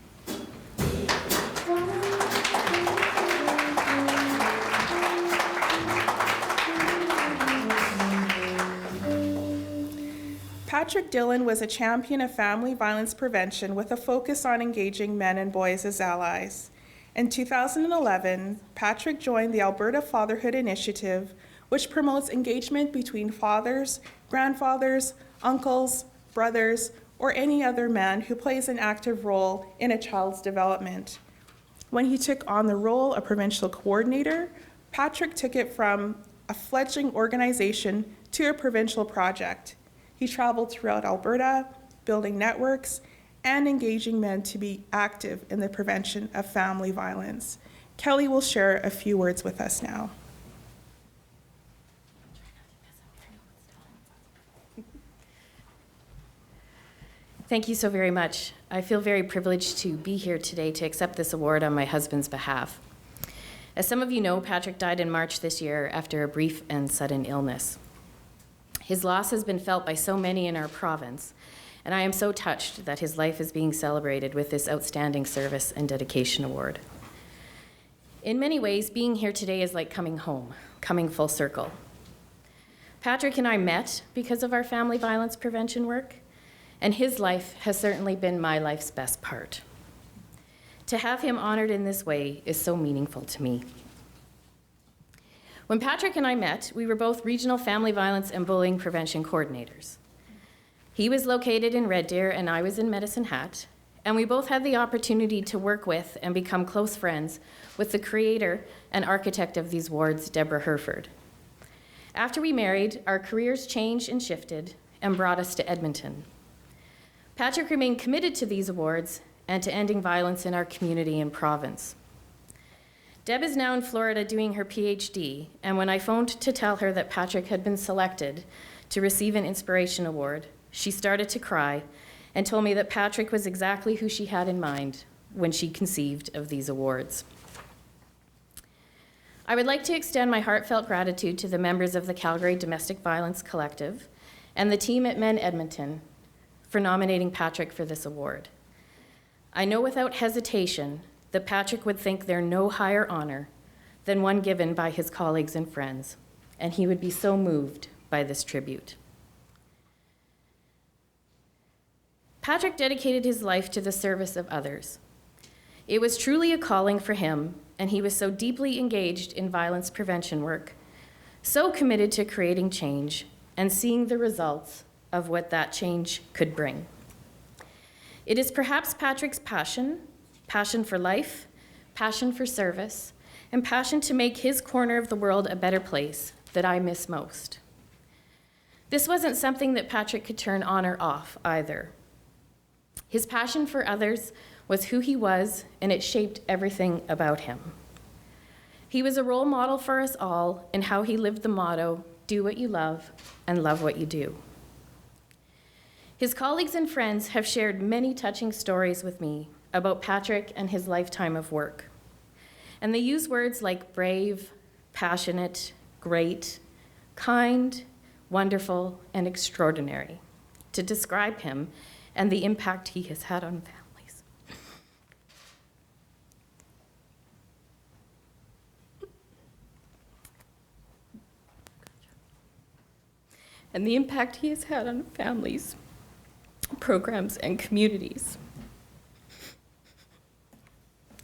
Patrick Dillon was a champion of family violence prevention with a focus on engaging men and boys as allies. In 2011, Patrick joined the Alberta Fatherhood Initiative, which promotes engagement between fathers, grandfathers, uncles, brothers, or any other man who plays an active role in a child's development. When he took on the role of provincial coordinator, Patrick took it from a fledgling organization to a provincial project. He traveled throughout Alberta, building networks and engaging men to be active in the prevention of family violence. Kelly will share a few words with us now. Thank you so very much. I feel very privileged to be here today to accept this award on my husband's behalf. As some of you know, Patrick died in March this year after a brief and sudden illness. His loss has been felt by so many in our province, and I am so touched that his life is being celebrated with this Outstanding Service and Dedication Award. In many ways, being here today is like coming home, coming full circle. Patrick and I met because of our family violence prevention work, and his life has certainly been my life's best part. To have him honored in this way is so meaningful to me. When Patrick and I met, we were both regional family violence and bullying prevention coordinators. He was located in Red Deer and I was in Medicine Hat, and we both had the opportunity to work with and become close friends with the creator and architect of these wards, Deborah Herford. After we married, our careers changed and shifted and brought us to Edmonton. Patrick remained committed to these awards and to ending violence in our community and province. Deb is now in Florida doing her PhD, and when I phoned to tell her that Patrick had been selected to receive an Inspiration Award, she started to cry and told me that Patrick was exactly who she had in mind when she conceived of these awards. I would like to extend my heartfelt gratitude to the members of the Calgary Domestic Violence Collective and the team at Men Edmonton for nominating Patrick for this award. I know without hesitation that Patrick would think there no higher honor than one given by his colleagues and friends, and he would be so moved by this tribute. Patrick dedicated his life to the service of others. It was truly a calling for him, and he was so deeply engaged in violence prevention work, so committed to creating change and seeing the results of what that change could bring. It is perhaps Patrick's passion for life, passion for service, and passion to make his corner of the world a better place that I miss most. This wasn't something that Patrick could turn on or off either. His passion for others was who he was, and it shaped everything about him. He was a role model for us all in how he lived the motto, do what you love and love what you do. His colleagues and friends have shared many touching stories with me about Patrick and his lifetime of work. And they use words like brave, passionate, great, kind, wonderful, and extraordinary to describe him and the impact he has had on families. And the impact he has had on families, programs, and communities.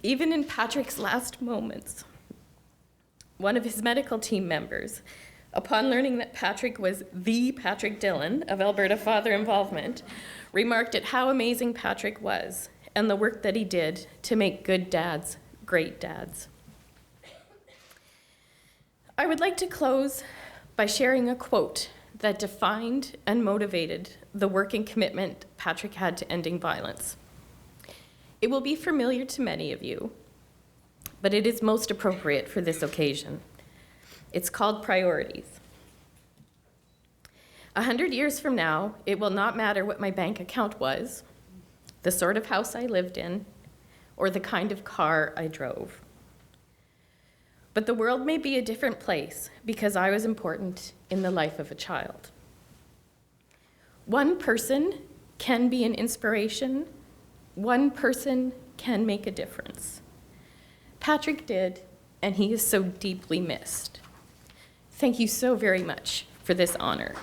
Even in Patrick's last moments, one of his medical team members, upon learning that Patrick was the Patrick Dillon of Alberta Father Involvement, remarked at how amazing Patrick was and the work that he did to make good dads great dads. I would like to close by sharing a quote that defined and motivated the work and commitment Patrick had to ending violence. It will be familiar to many of you, but it is most appropriate for this occasion. It's called Priorities. 100 years from now, it will not matter what my bank account was, the sort of house I lived in, or the kind of car I drove. But the world may be a different place because I was important in the life of a child. One person can be an inspiration. One person can make a difference. Patrick did, and he is so deeply missed. Thank you so very much for this honor.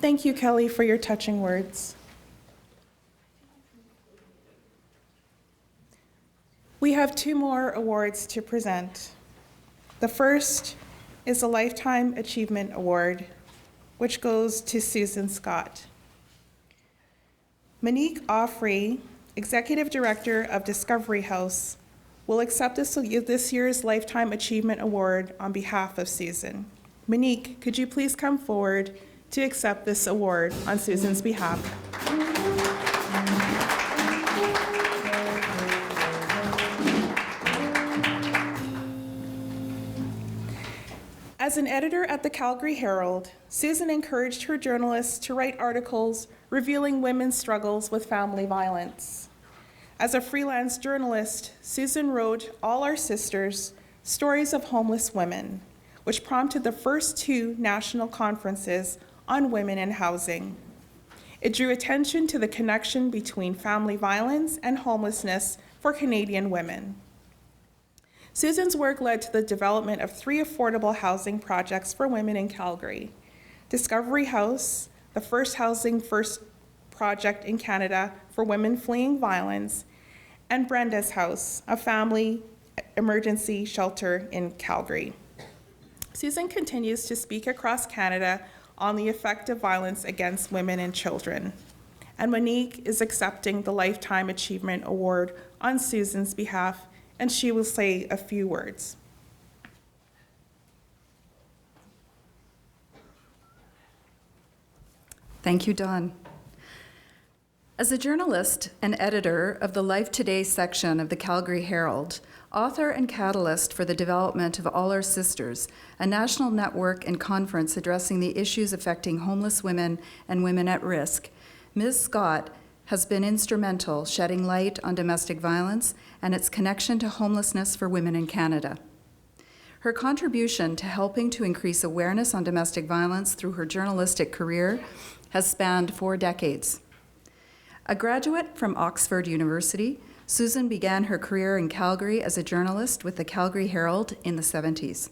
Thank you, Kelly, for your touching words. We have 2 more awards to present. The first is the Lifetime Achievement Award, which goes to Susan Scott. Monique Offrey, Executive Director of Discovery House, will accept this year's Lifetime Achievement Award on behalf of Susan. Monique, could you please come forward to accept this award on Susan's behalf? As an editor at the Calgary Herald, Susan encouraged her journalists to write articles revealing women's struggles with family violence. As a freelance journalist, Susan wrote All Our Sisters, Stories of Homeless Women, which prompted the first 2 national conferences on women and housing. It drew attention to the connection between family violence and homelessness for Canadian women. Susan's work led to the development of 3 affordable housing projects for women in Calgary: Discovery House, the first housing first project in Canada for women fleeing violence, and Brenda's House, a family emergency shelter in Calgary. Susan continues to speak across Canada on the effect of violence against women and children. And Monique is accepting the Lifetime Achievement Award on Susan's behalf, and she will say a few words. Thank you, Dawn. As a journalist and editor of the Life Today section of the Calgary Herald, author and catalyst for the development of All Our Sisters, a national network and conference addressing the issues affecting homeless women and women at risk, Ms. Scott has been instrumental shedding light on domestic violence and its connection to homelessness for women in Canada. Her contribution to helping to increase awareness on domestic violence through her journalistic career has spanned 4 decades. A graduate from Oxford University, Susan began her career in Calgary as a journalist with the Calgary Herald in the 70s.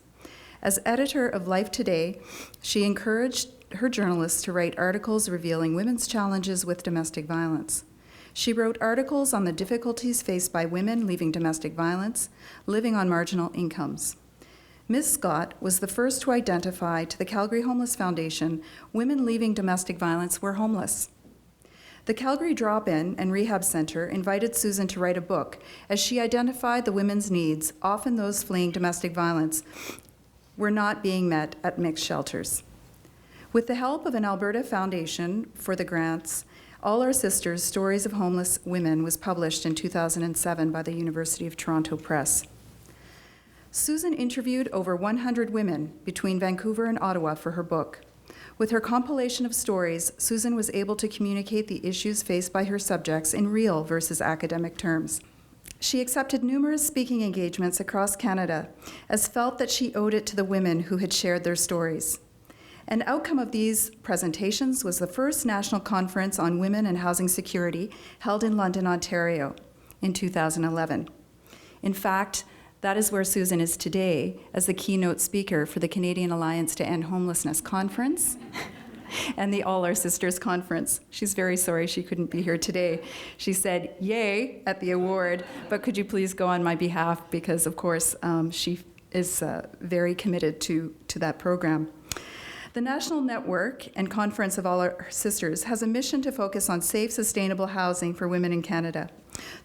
As editor of Life Today, she encouraged her journalists to write articles revealing women's challenges with domestic violence. She wrote articles on the difficulties faced by women leaving domestic violence, living on marginal incomes. Ms. Scott was the first to identify to the Calgary Homeless Foundation women leaving domestic violence were homeless. The Calgary Drop-In and Rehab Center invited Susan to write a book as she identified the women's needs, often those fleeing domestic violence, were not being met at mixed shelters. With the help of an Alberta Foundation for the grants, All Our Sisters, Stories of Homeless Women was published in 2007 by the University of Toronto Press. Susan interviewed over 100 women between Vancouver and Ottawa for her book. With her compilation of stories, Susan was able to communicate the issues faced by her subjects in real versus academic terms. She accepted numerous speaking engagements across Canada, as felt that she owed it to the women who had shared their stories. An outcome of these presentations was the first national conference on women and housing security held in London, Ontario in 2011. In fact, that is where Susan is today as the keynote speaker for the Canadian Alliance to End Homelessness Conference and the All Our Sisters Conference. She's very sorry she couldn't be here today. She said, yay, at the award, but could you please go on my behalf because, of course, she is very committed to that program. The National Network and Conference of All Our Sisters has a mission to focus on safe, sustainable housing for women in Canada.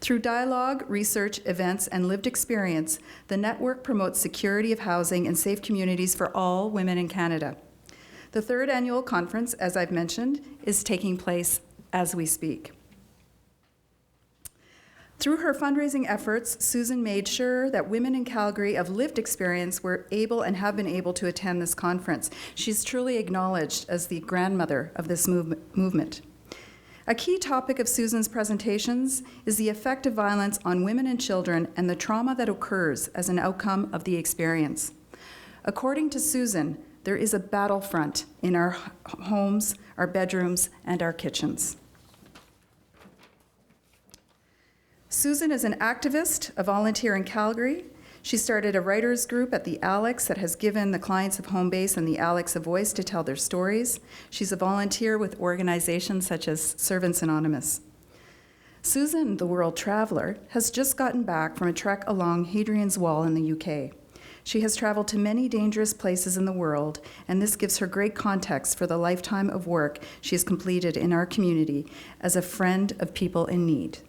Through dialogue, research, events, and lived experience, the network promotes security of housing and safe communities for all women in Canada. The 3rd annual conference, as I've mentioned, is taking place as we speak. Through her fundraising efforts, Susan made sure that women in Calgary of lived experience were able and have been able to attend this conference. She's truly acknowledged as the grandmother of this movement. A key topic of Susan's presentations is the effect of violence on women and children and the trauma that occurs as an outcome of the experience. According to Susan, there is a battlefront in our homes, our bedrooms, and our kitchens. Susan is an activist, a volunteer in Calgary. She started a writers group at the Alex that has given the clients of Homebase and the Alex a voice to tell their stories. She's a volunteer with organizations such as Servants Anonymous. Susan, the world traveler, has just gotten back from a trek along Hadrian's Wall in the UK. She has traveled to many dangerous places in the world, and this gives her great context for the lifetime of work she has completed in our community as a friend of people in need.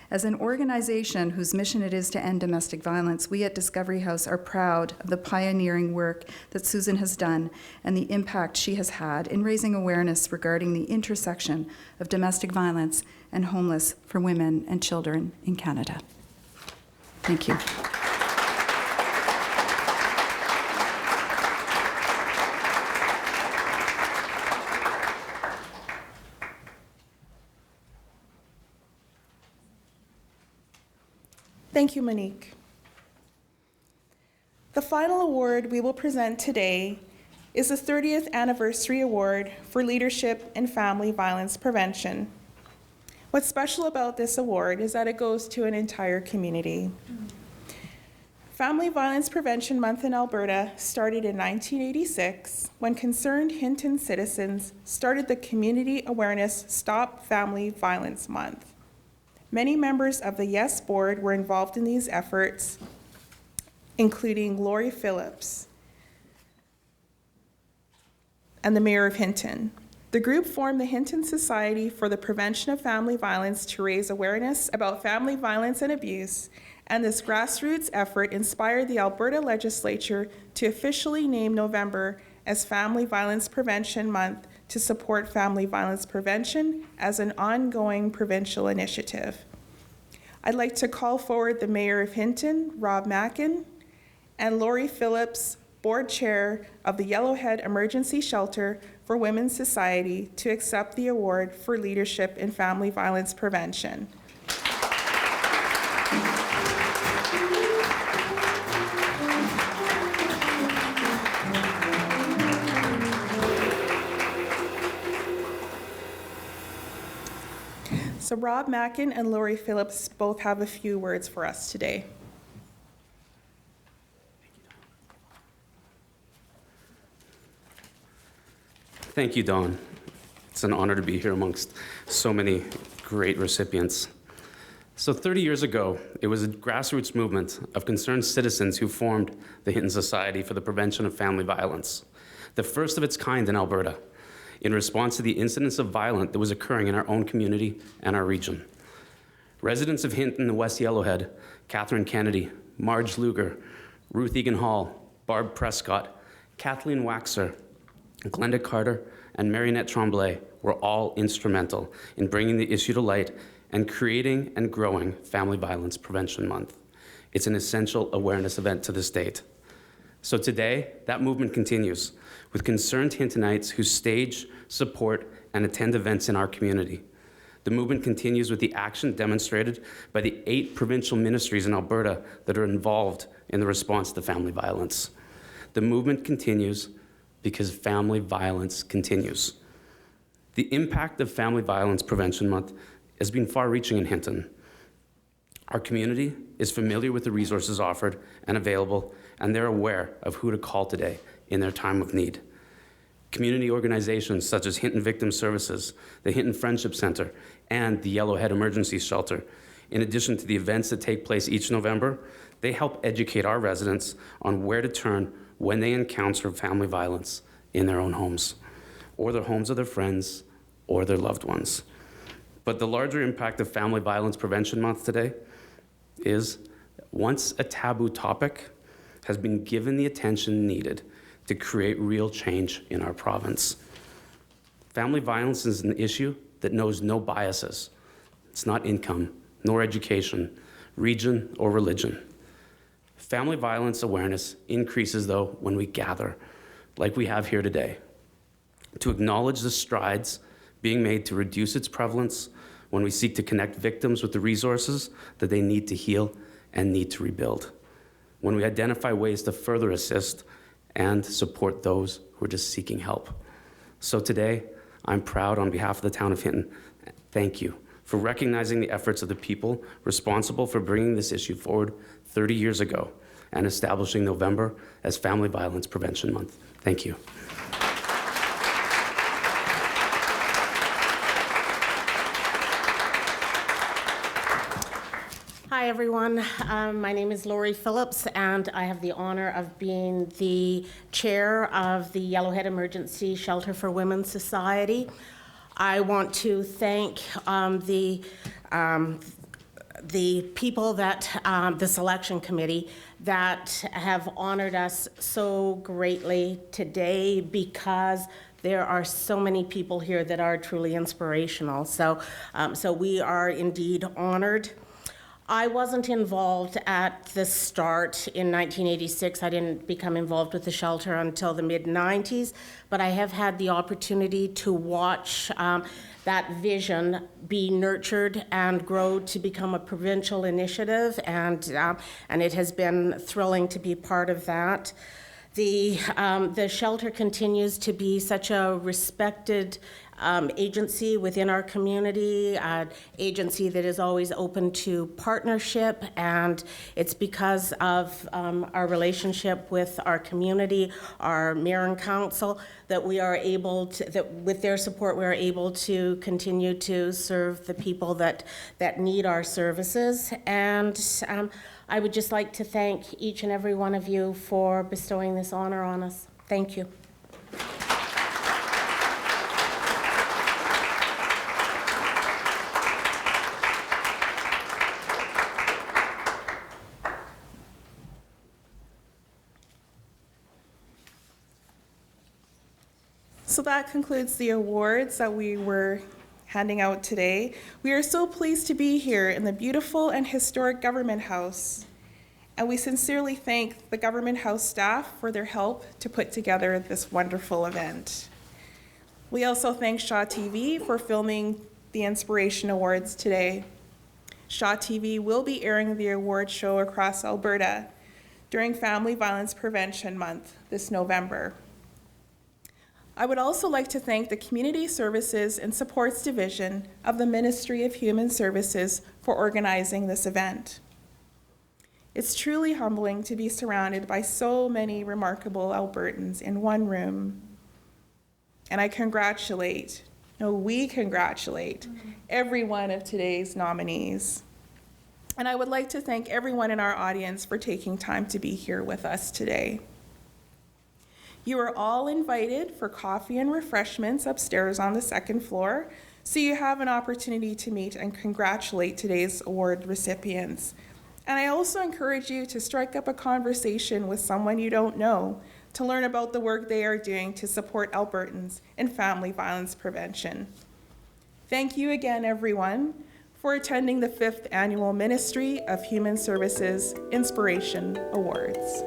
As an organization whose mission it is to end domestic violence, we at Discovery House are proud of the pioneering work that Susan has done and the impact she has had in raising awareness regarding the intersection of domestic violence and homeless for women and children in Canada. Thank you. Thank you, Monique. The final award we will present today is the 30th Anniversary Award for Leadership in Family Violence Prevention. What's special about this award is that it goes to an entire community. Family Violence Prevention Month in Alberta started in 1986 when concerned Hinton citizens started the Community Awareness Stop Family Violence Month. Many members of the YES board were involved in these efforts, including Lori Phillips, and the Mayor of Hinton. The group formed the Hinton Society for the Prevention of Family Violence to raise awareness about family violence and abuse, and this grassroots effort inspired the Alberta Legislature to officially name November as Family Violence Prevention Month to support family violence prevention as an ongoing provincial initiative. I'd like to call forward the Mayor of Hinton, Rob Mackin, and Lori Phillips, Board Chair of the Yellowhead Emergency Shelter for Women's Society, to accept the award for leadership in family violence prevention. So Rob Mackin and Lori Phillips both have a few words for us today. Thank you, Dawn. It's an honor to be here amongst so many great recipients. So 30 years ago, it was a grassroots movement of concerned citizens who formed the Hinton Society for the Prevention of Family Violence, the first of its kind in Alberta, in response to the incidence of violence that was occurring in our own community and our region. Residents of Hinton and West Yellowhead, Catherine Kennedy, Marge Luger, Ruth Egan Hall, Barb Prescott, Kathleen Waxer, Glenda Carter, and Marinette Tremblay were all instrumental in bringing the issue to light and creating and growing Family Violence Prevention Month. It's an essential awareness event to the state. So today, that movement continues with concerned Hintonites who stage, support, and attend events in our community. The movement continues with the action demonstrated by the 8 provincial ministries in Alberta that are involved in the response to family violence. The movement continues because family violence continues. The impact of Family Violence Prevention Month has been far-reaching in Hinton. Our community is familiar with the resources offered and available, and they're aware of who to call today in their time of need. Community organizations such as Hinton Victim Services, the Hinton Friendship Center, and the Yellowhead Emergency Shelter, in addition to the events that take place each November, they help educate our residents on where to turn when they encounter family violence in their own homes, or the homes of their friends, or their loved ones. But the larger impact of Family Violence Prevention Month today is, once a taboo topic has been given the attention needed to create real change in our province. Family violence is an issue that knows no biases. It's not income, nor education, region, or religion. Family violence awareness increases, though, when we gather, like we have here today, to acknowledge the strides being made to reduce its prevalence when we seek to connect victims with the resources that they need to heal and need to rebuild, when we identify ways to further assist and support those who are just seeking help. So today, I'm proud on behalf of the town of Hinton, thank you for recognizing the efforts of the people responsible for bringing this issue forward 30 years ago and establishing November as Family Violence Prevention Month. Thank you. Hi everyone, my name is Lori Phillips and I have the honor of being the chair of the Yellowhead Emergency Shelter for Women's Society. I want to thank the people that, the selection committee that have honored us so greatly today, because there are so many people here that are truly inspirational. So we are indeed honored. I wasn't involved at the start in 1986. I didn't become involved with the shelter until the mid-90s, but I have had the opportunity to watch that vision be nurtured and grow to become a provincial initiative, and it has been thrilling to be part of that. The shelter continues to be such a respected agency within our community, an agency that is always open to partnership, and it's because of our relationship with our community, our mayor and council, that we are able to, that with their support, we are able to continue to serve the people that need our services. And I would just like to thank each and every one of you for bestowing this honor on us. Thank you. So that concludes the awards that we were handing out today. We are so pleased to be here in the beautiful and historic Government House. And we sincerely thank the Government House staff for their help to put together this wonderful event. We also thank Shaw TV for filming the Inspiration Awards today. Shaw TV will be airing the award show across Alberta during Family Violence Prevention Month this November. I would also like to thank the Community Services and Supports Division of the Ministry of Human Services for organizing this event. It's truly humbling to be surrounded by so many remarkable Albertans in one room. And we congratulate every one of today's nominees. And I would like to thank everyone in our audience for taking time to be here with us today. You are all invited for coffee and refreshments upstairs on the second floor, so you have an opportunity to meet and congratulate today's award recipients. And I also encourage you to strike up a conversation with someone you don't know to learn about the work they are doing to support Albertans in family violence prevention. Thank you again, everyone, for attending the 5th Annual Ministry of Human Services Inspiration Awards.